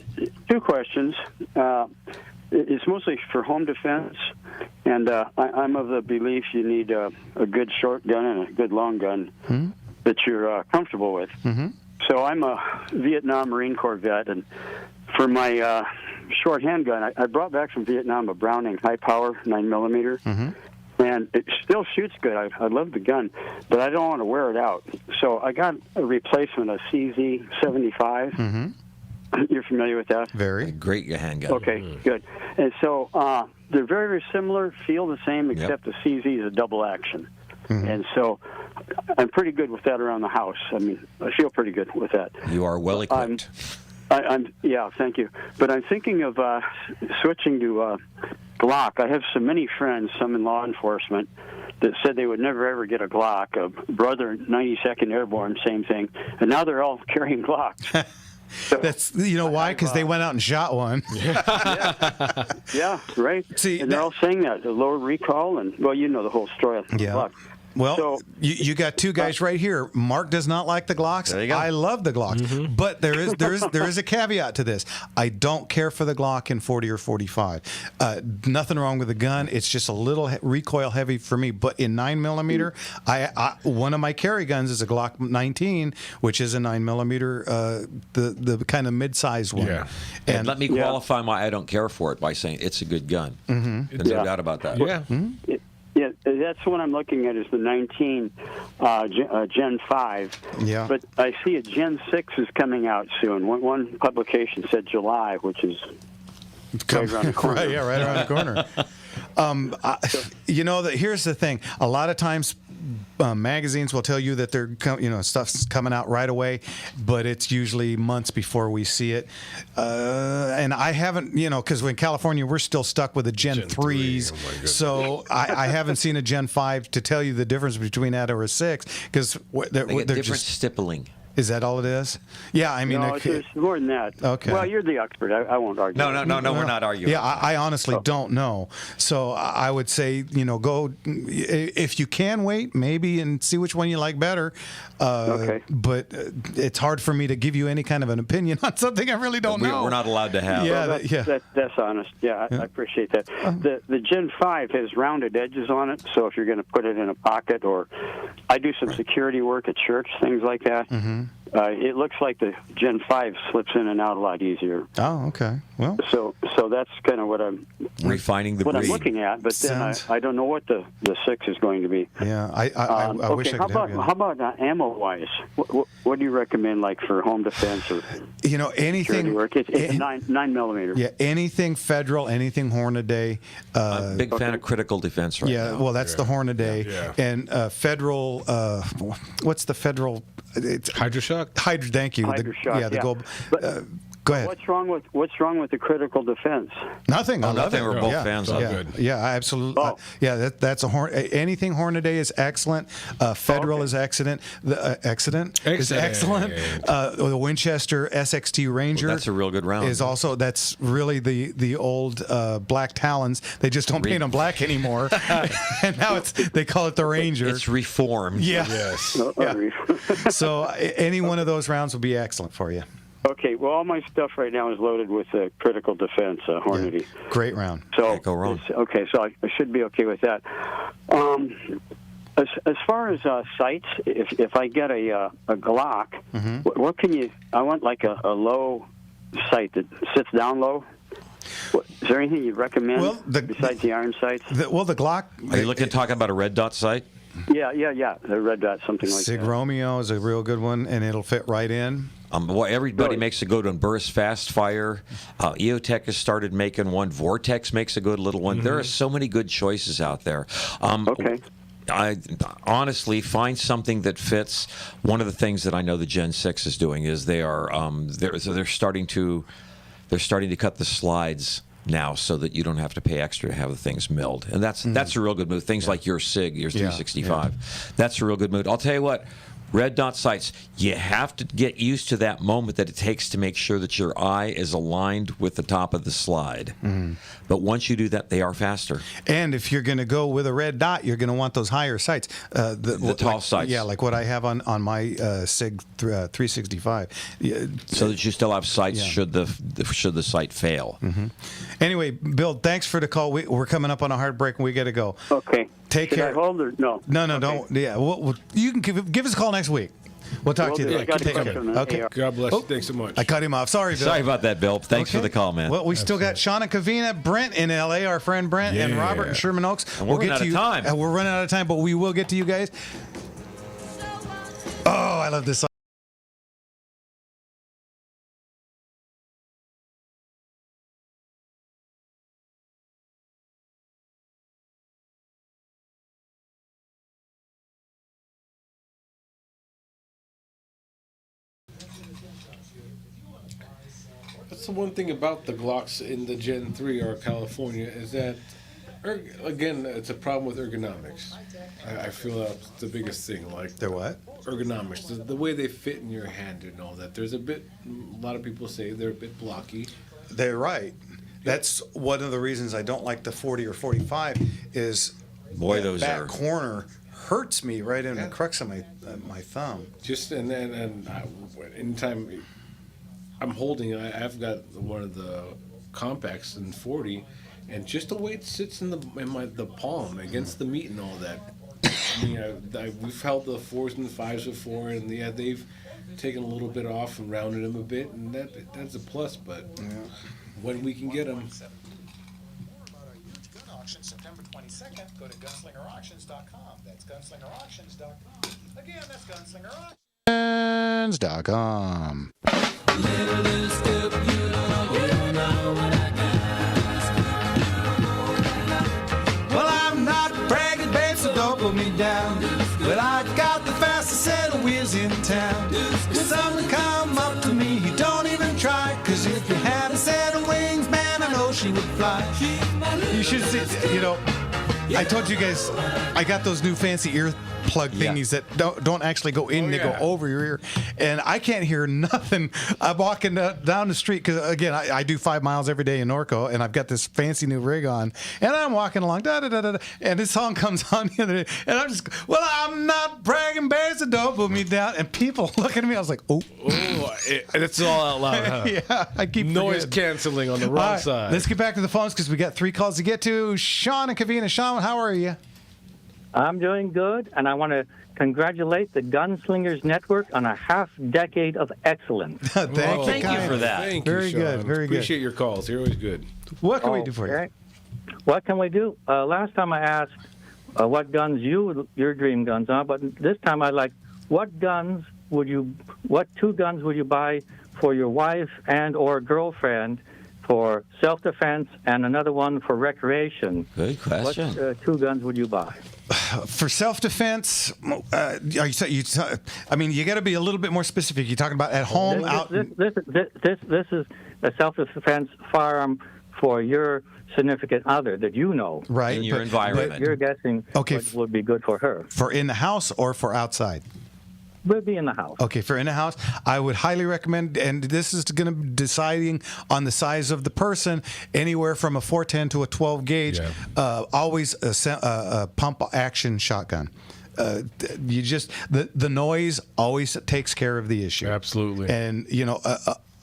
2 questions. It's mostly for home defense, and I'm of the belief you need a good short gun and a good long gun that you're comfortable with. So I'm a Vietnam Marine Corps vet, and for my short handgun, I brought back from Vietnam a Browning high power 9mm, and it still shoots good. I love the gun, but I don't want to wear it out. So I got a replacement, a CZ75. You're familiar with that? Very. Great handgun. Okay, good. And so they're very, very similar, feel the same, except the CZ is a double action. And so I'm pretty good with that around the house. I mean, I feel pretty good with that. You are well equipped. Yeah, thank you. But I'm thinking of switching to Glock. I have so many friends, some in law enforcement, that said they would never ever get a Glock. A brother, 92nd Airborne, same thing. And now they're all carrying Glocks. So, that's why? Because they went out and shot one. Yeah, right. See, and they're all saying that the lower recall, and the whole story. Yeah. Well, you got 2 guys right here. Mark does not like the Glocks. There you go. I love the Glocks, but there is a caveat to this. I don't care for the Glock in 40 or 45. Nothing wrong with the gun. It's just a little recoil heavy for me. But in 9mm, I one of my carry guns is a Glock 19, which is a 9mm, the kind of mid-sized one. Yeah. And let me qualify my I don't care for it by saying it's a good gun. There's no doubt about that. Yeah. Yeah, that's what I'm looking at is the 19 Gen 5. Yeah. But I see a Gen 6 is coming out soon. One publication said July, which is right around the corner. Right around the corner. Here's the thing. A lot of times magazines will tell you that they're stuff's coming out right away, but it's usually months before we see it. And I haven't, because in California we're still stuck with the Gen 3s, so I haven't seen a Gen 5 to tell you the difference between that or a 6, because They they're get different just stippling. Is that all it is? Yeah, I mean, no, it's more than that. Okay. Well, you're the expert. I won't argue. No, we're not arguing. Yeah, I honestly don't know. So I would say, go if you can wait, maybe, and see which one you like better. Okay. But it's hard for me to give you any kind of an opinion on something I really don't know. We're not allowed to have. Yeah, Well, that's honest. Yeah, I appreciate that. The Gen 5 has rounded edges on it, so if you're going to put it in a pocket, or I do some security work at church, things like that. Mm-hmm. It looks like the Gen 5 slips in and out a lot easier. Oh, okay. Well, so that's kind of what I'm refining the what breed. I'm looking at. But then I don't know what the 6 is going to be. Yeah, I wish I could help you. How about ammo wise? What do you recommend, like for home defense or anything work? It's 9mm. Yeah, anything Federal, anything Hornaday. I'm a big fan of critical defense right now. Well, that's the Hornaday. Yeah. And Federal, what's the Federal? It's Hydroshock. Thank you. Hydroshock. The gold. Go ahead. What's wrong with the critical defense? Nothing. I love nothing. it. We're both fans of it. Yeah, absolutely. That's anything Hornaday is excellent. Federal is excellent. The excellent is excellent. The Winchester SXT Ranger. Well, that's a real good round. That's really the old Black Talons. They just don't paint them black anymore, and now they call it the Ranger. It's reformed. Yeah. Yes. So any one of those rounds will be excellent for you. Okay, well, all my stuff right now is loaded with critical defense, Hornady. Yeah, great round. So Can't go wrong. Okay, so I should be okay with that. As far as sights, if I get a Glock, what can you? I want like a low sight that sits down low. Is there anything you'd recommend besides the iron sights? The Glock. Are you looking to talk about a red dot sight? Yeah. The red dot, something like Sig that. Romeo is a real good one, and it'll fit right in. Everybody makes a good one. Burst Fast Fire. EOTech has started making one. Vortex makes a good little one. There are so many good choices out there. Okay. I honestly find something that fits. One of the things that I know the Gen 6 is doing is they're starting to cut the slides now so that you don't have to pay extra to have the things milled, and that's a real good move. Things like your SIG, your 365, that's a real good move. I'll tell you what. Red dot sights, you have to get used to that moment that it takes to make sure that your eye is aligned with the top of the slide. But once you do that, they are faster. And if you're going to go with a red dot, you're going to want those higher sights. The tall sights. Yeah, like what I have on my SIG 365. So that you still have sights should the sight fail. Anyway, Bill, thanks for the call. We're coming up on a hard break and we got to go. Okay. Take care. Should I hold or no? No, Okay. don't. Yeah, you can give us a call next week. We'll talk to you then. Take care. Okay. God bless you. Thanks so much. I cut him off. Sorry, Bill. Sorry about that, Bill. Thanks for the call, man. Well, we still got Shauna Kavina, Brent in L.A., our friend Brent, and Robert in Sherman Oaks. And we're running out of time. We're running out of time, but we will get to you guys. Oh, I love this song. That's the one thing about the Glocks in the Gen 3 or California is that, again, it's a problem with ergonomics. I feel that's the biggest thing. Like they're what? Ergonomics, the way they fit in your hand and all that. There's a lot of people say they're a bit blocky. They're right. That's one of the reasons I don't like the 40 or 45 is those back are corner hurts me right in the crux of my thumb. Just and anytime I'm holding, I've got one of the compacts in 40, and just the way it sits in the palm against the meat and all that. I mean, we've held the 4s and the 5s before, and they've taken a little bit off and rounded them a bit, and that's a plus. But when we can get them. Auction September 22nd. Go to gunslingerauctions.com. That's gunslingerauctions.com. Again, that's gunslingerauctions.com. Well, I'm not bragging, babe, so don't put me down. Well, I got the fastest set of wheels in town. When someone come up to me, he don't even try. Cause if you had a set of wings, man, I know she would fly. You should see, I told you guys, I got those new fancy ear plug thingies that don't actually go in, they go over your ear, and I can't hear nothing. I'm walking down the street because again I do 5 miles every day in Norco, and I've got this fancy new rig on, and I'm walking along and this song comes on the other day, and I'm just, well, I'm not bragging bears, so don't put me down, and people look at me, I was like, That's all out loud, huh? Yeah, I keep noise forgetting. canceling on the wrong side. Let's get back to the phones because we got 3 calls to get to. Sean and Kavina. Sean, how are you? I'm doing good, and I want to congratulate the Gunslingers Network on a half-decade of excellence. Thank you for that. Thank you, Very Sean. good, very good. Appreciate your calls. You're always good. What can we do for you? What can we do? Last time I asked what guns your dream guns are, but this time I like what 2 guns would you buy for your wife and or girlfriend for self-defense and another one for recreation? Good question. What 2 guns would you buy? For self-defense, you got to be a little bit more specific. You're talking about at home, This is a self-defense firearm for your significant other that you know. Right. In your environment. But you're guessing what would be good for her. For in the house or for outside? Would be in the house. Okay, for in the house, I would highly recommend, and this is going to be deciding on the size of the person, anywhere from a 410 to a 12 gauge, always a pump action shotgun. The noise always takes care of the issue. Absolutely. And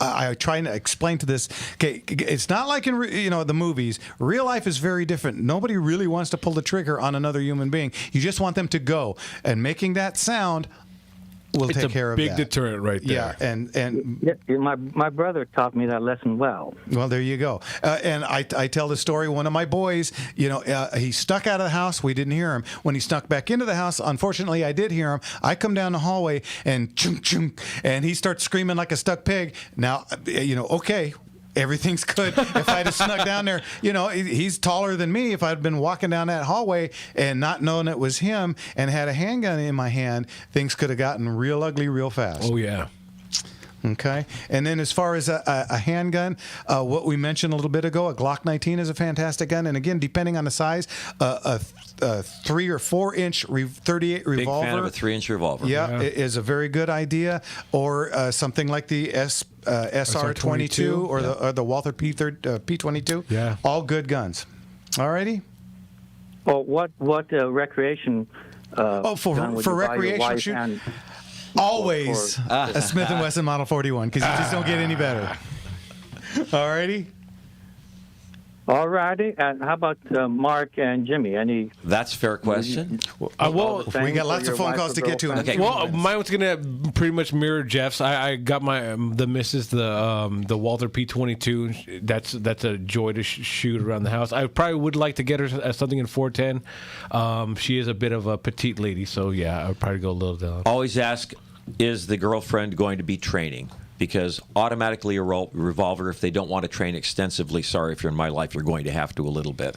I try to explain to this. Okay, it's not like in the movies. Real life is very different. Nobody really wants to pull the trigger on another human being. You just want them to go, and making that sound will take care of that. It's a big deterrent right there. Yeah, and my brother taught me that lesson well. Well, there you go. And I tell the story. One of my boys, he stuck out of the house. We didn't hear him. When he snuck back into the house, unfortunately, I did hear him. I come down the hallway and chunk chunk, and he starts screaming like a stuck pig. Now, okay. Everything's good. If I'd have snuck down there, he's taller than me. If I'd been walking down that hallway and not knowing it was him and had a handgun in my hand, things could have gotten real ugly real fast. Oh, yeah. Okay. And then as far as a handgun, what we mentioned a little bit ago, a Glock 19 is a fantastic gun. And again, depending on the size, a 3 or 4 inch 38 revolver. Big fan of a 3-inch revolver. Yeah, is a very good idea. Or something like the SR-22 or the Walther P-22. Yeah. All good guns. All righty. Well, what recreation? For recreational shooting. Always a Smith & Wesson Model 41, because you just don't get any better. All righty. All righty. And how about Mark and Jimmy? Any? That's a fair question. We got lots of phone calls to get to. Okay. Well, mine was gonna pretty much mirror Jeff's. I got the missus the Walther P22. That's a joy to shoot around the house. I probably would like to get her something in 410. She is a bit of a petite lady, so yeah, I would probably go a little down. Always ask, is the girlfriend going to be training? Because automatically a revolver, if they don't want to train extensively, sorry, if you're in my life, you're going to have to a little bit.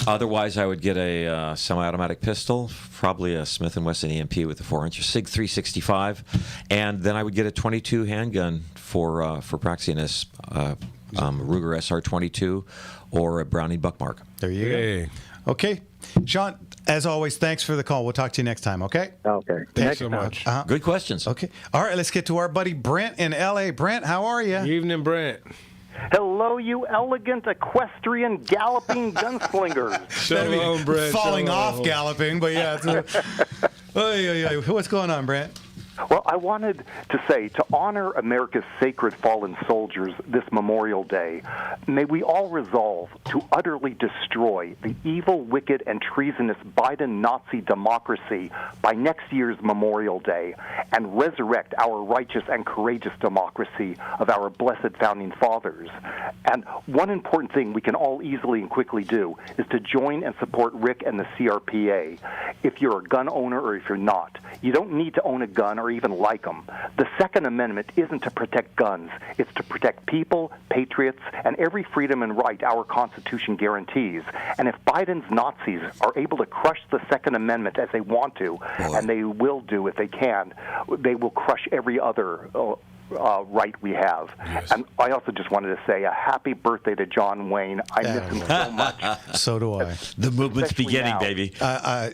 Otherwise, I would get a semi-automatic pistol, probably a Smith & Wesson EMP with a 4-inch SIG 365, and then I would get a 22 handgun for practicing as Ruger SR-22 or a Browning Buckmark. There you go. Okay. Sean, as always, thanks for the call. We'll talk to you next time, okay? Okay. Thanks so much. Good questions. Okay. All right, let's get to our buddy Brent in L.A. Brent, how are you? Good evening, Brent. Hello, you elegant equestrian galloping gunslingers. Shalom, Brent. Falling off galloping, but yeah. What's going on, Brent? Well, I wanted to say, to honor America's sacred fallen soldiers this Memorial Day, may we all resolve to utterly destroy the evil, wicked, and treasonous Biden Nazi democracy by next year's Memorial Day and resurrect our righteous and courageous democracy of our blessed founding fathers. And one important thing we can all easily and quickly do is to join and support Rick and the CRPA. If you're a gun owner or if you're not, you don't need to own a gun or or even like them. The Second Amendment isn't to protect guns. It's to protect people, patriots, and every freedom and right our Constitution guarantees. And if Biden's Nazis are able to crush the Second Amendment as they want to, and they will do if they can, they will crush every other right we have. Yes. And I also just wanted to say a happy birthday to John Wayne. I miss him so much. So do I. The movement's Especially beginning, now. baby.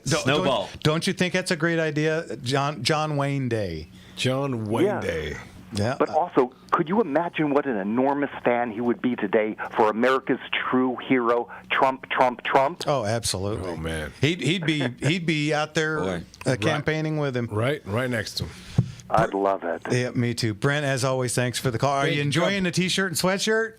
Snowball. Don't you think that's a great idea? John Wayne Day. John Wayne Day. Yeah. But also, could you imagine what an enormous fan he would be today for America's true hero, Trump, Trump, Trump? Oh, absolutely. Oh, man. He'd be out there campaigning with him. Right next to him. I'd love it. Yeah, me too. Brent, as always, thanks for the call. Are you enjoying the T-shirt and sweatshirt?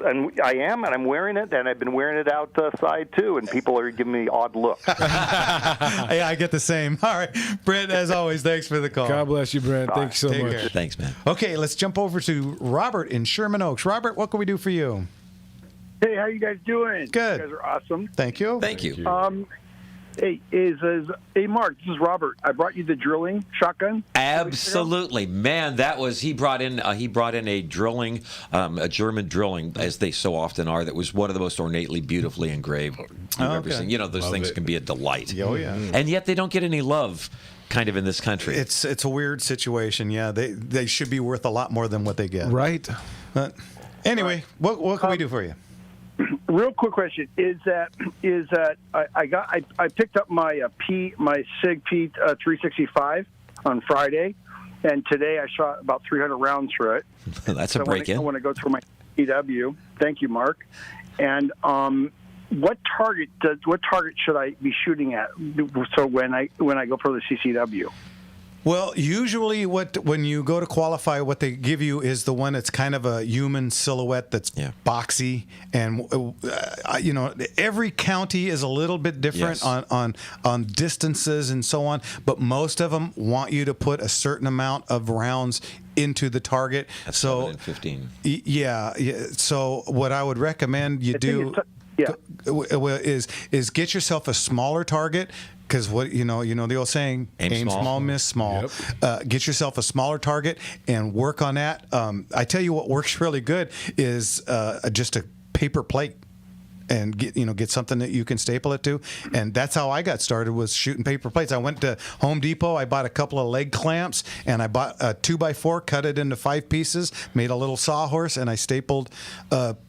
And I am, and I'm wearing it, and I've been wearing it outside too, and people are giving me odd looks. Yeah, I get the same. All right, Brent, as always, thanks for the call. God bless you, Brent. Thanks so Take much. care. Thanks, man. Okay, let's jump over to Robert in Sherman Oaks. Robert, what can we do for you? Hey, how you guys doing? Good. You guys are awesome. Thank you. Thank you. Hey, hey, Mark, this is Robert. I brought you the drilling shotgun. Absolutely, man. That was he brought in a drilling, a German drilling, as they so often are. That was one of the most ornately, beautifully engraved you've ever seen. You know, those things can be a delight. Oh yeah. And yet they don't get any love, kind of in this country. It's a weird situation. Yeah, they should be worth a lot more than what they get. Right. But anyway, what can we do for you? Real quick question is that I picked up my Sig P 365 on Friday, and today I shot about 300 rounds through it. That's a break-in. I want to go through my EW. Thank you, Mark. And what target should I be shooting at? So when I go for the CCW. Well, usually when you go to qualify, what they give you is the one that's kind of a human silhouette that's boxy, and every county is a little bit different on distances and so on. But most of them want you to put a certain amount of rounds into the target. That's so 7 and 15. Yeah. So what I would recommend you do is get yourself a smaller target. Because you know the old saying, aim small, miss small. Yep. Get yourself a smaller target and work on that. I tell you what works really good is just a paper plate. And get something that you can staple it to, and that's how I got started, was shooting paper plates. I went to Home Depot. I bought a couple of leg clamps, and I bought a 2x4, cut it into 5 pieces, made a little sawhorse, and I stapled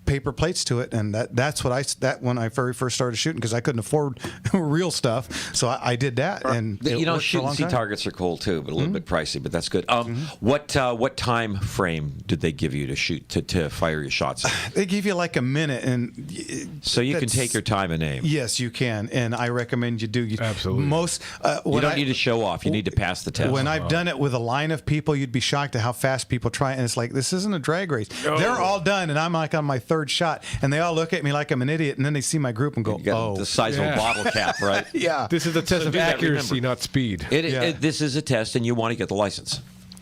paper plates to it. And that's when I very first started shooting, because I couldn't afford real stuff, so I did that. And shoot and see targets are cool too, but a little bit pricey. But that's good. What time frame did they give you to shoot to fire your shots? They give you like a minute, and so you can take your time and aim. Yes, you can, and I recommend you do. Absolutely. Most you don't need to show off. You need to pass the test. When I've done it with a line of people, you'd be shocked at how fast people try. And it's like, this isn't a drag race. No. They're all done, and I'm like on my third shot, and they all look at me like I'm an idiot, and then they see my group and go, "Oh, the size of a bottle cap, right?" Yeah. This is a test of accuracy, not speed. This is a test, and you want to get the license.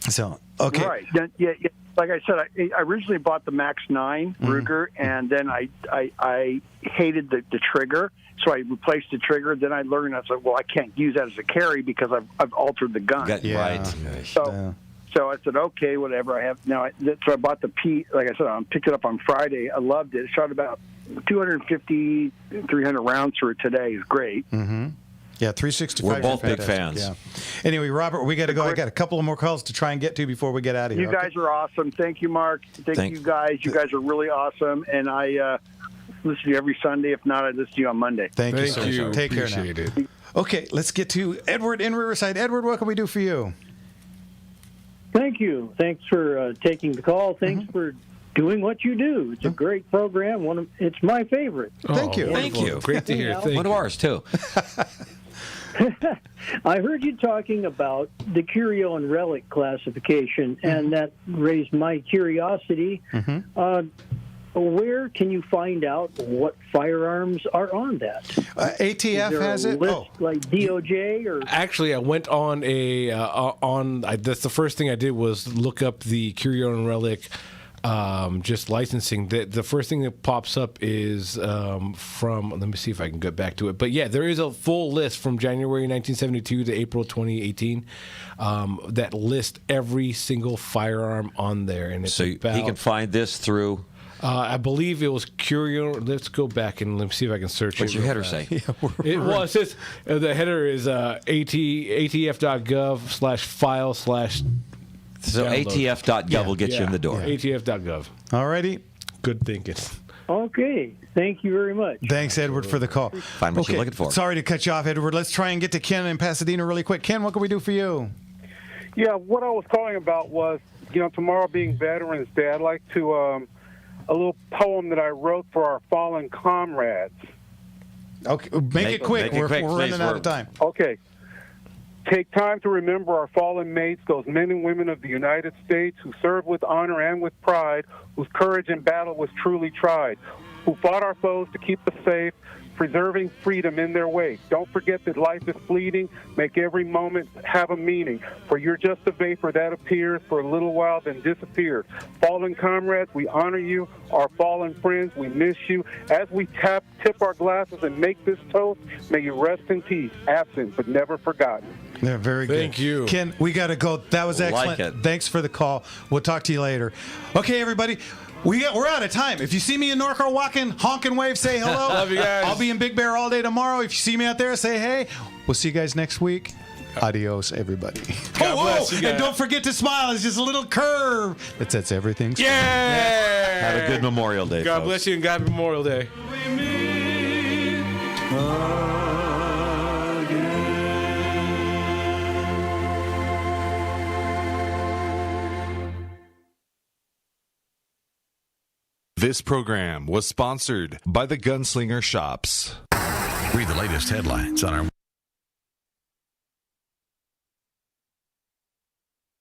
So okay, right? Yeah. Like I said, I originally bought the Max 9 Ruger, and then I hated the trigger, so I replaced the trigger. Then I learned, I was like, well, I can't use that as a carry because I've altered the gun. Right. So I said, okay, whatever. I have now. So I bought the P. Like I said, I picked it up on Friday. I loved it. Shot about 250, 300 rounds through it today. It's great. Mm-hmm. Yeah, 365. We're both big fans. Yeah. Anyway, Robert, we got to go. I got a couple of more calls to try and get to before we get out of here. You guys are awesome. Thank you, Mark. Thank you guys. You guys are really awesome. And I listen to you every Sunday. If not, I listen to you on Monday. Thank you, sir. Take care now. It. Okay, let's get to Edward in Riverside. Edward, what can we do for you? Thank you. Thanks for taking the call. Thanks for doing what you do. It's a great program. It's my favorite. Thank you. Thank you. Great to hear. One of ours too. I heard you talking about the curio and relic classification, and that raised my curiosity. Where can you find out what firearms are on that? ATF has it. Like DOJ or? Actually, I went on that's the first thing I did was look up the curio and relic just licensing. The first thing that pops up is from, let me see if I can get back to it. But yeah, there is a full list from January 1972 to April 2018 that list every single firearm on there. And it's So he can find this through... I believe it was Curio. Let's go back and let me see if I can search What's it. your header real fast. say? It says the header is atf.gov/file/ So atf.gov will get you in the door. atf.gov. All righty. Good thinking. Okay. Thank you very much. Thanks, Edward, for the call. Find what you're looking for. Sorry to cut you off, Edward. Let's try and get to Ken in Pasadena really quick. Ken, what can we do for you? Yeah, what I was calling about was, tomorrow being Veterans Day, I'd like to, a little poem that I wrote for our fallen comrades. Okay, make it quick. We're running out of time. Okay. Take time to remember our fallen mates, those men and women of the United States who served with honor and with pride, whose courage in battle was truly tried, who fought our foes to keep us safe, preserving freedom in their way. Don't forget that life is fleeting. Make every moment have a meaning, for you're just a vapor that appears for a little while then disappears. Fallen comrades, we honor you. Our fallen friends, we miss you. As we tip our glasses and make this toast, may you rest in peace, absent but never forgotten. Yeah, very good. Thank you. Ken, we got to go. That was excellent. Like it. Thanks for the call. We'll talk to you later. Okay, everybody. We're out of time. If you see me in Norco walking, honk and wave, say hello. Love you guys. I'll be in Big Bear all day tomorrow. If you see me out there, say hey. We'll see you guys next week. Adios, everybody. God bless you guys. And don't forget to smile. It's just a little curve that sets everything straight. Yeah! Have a good Memorial Day, God folks. bless you and God Memorial Day. This program was sponsored by the Gunslinger Shops. Read the latest headlines on our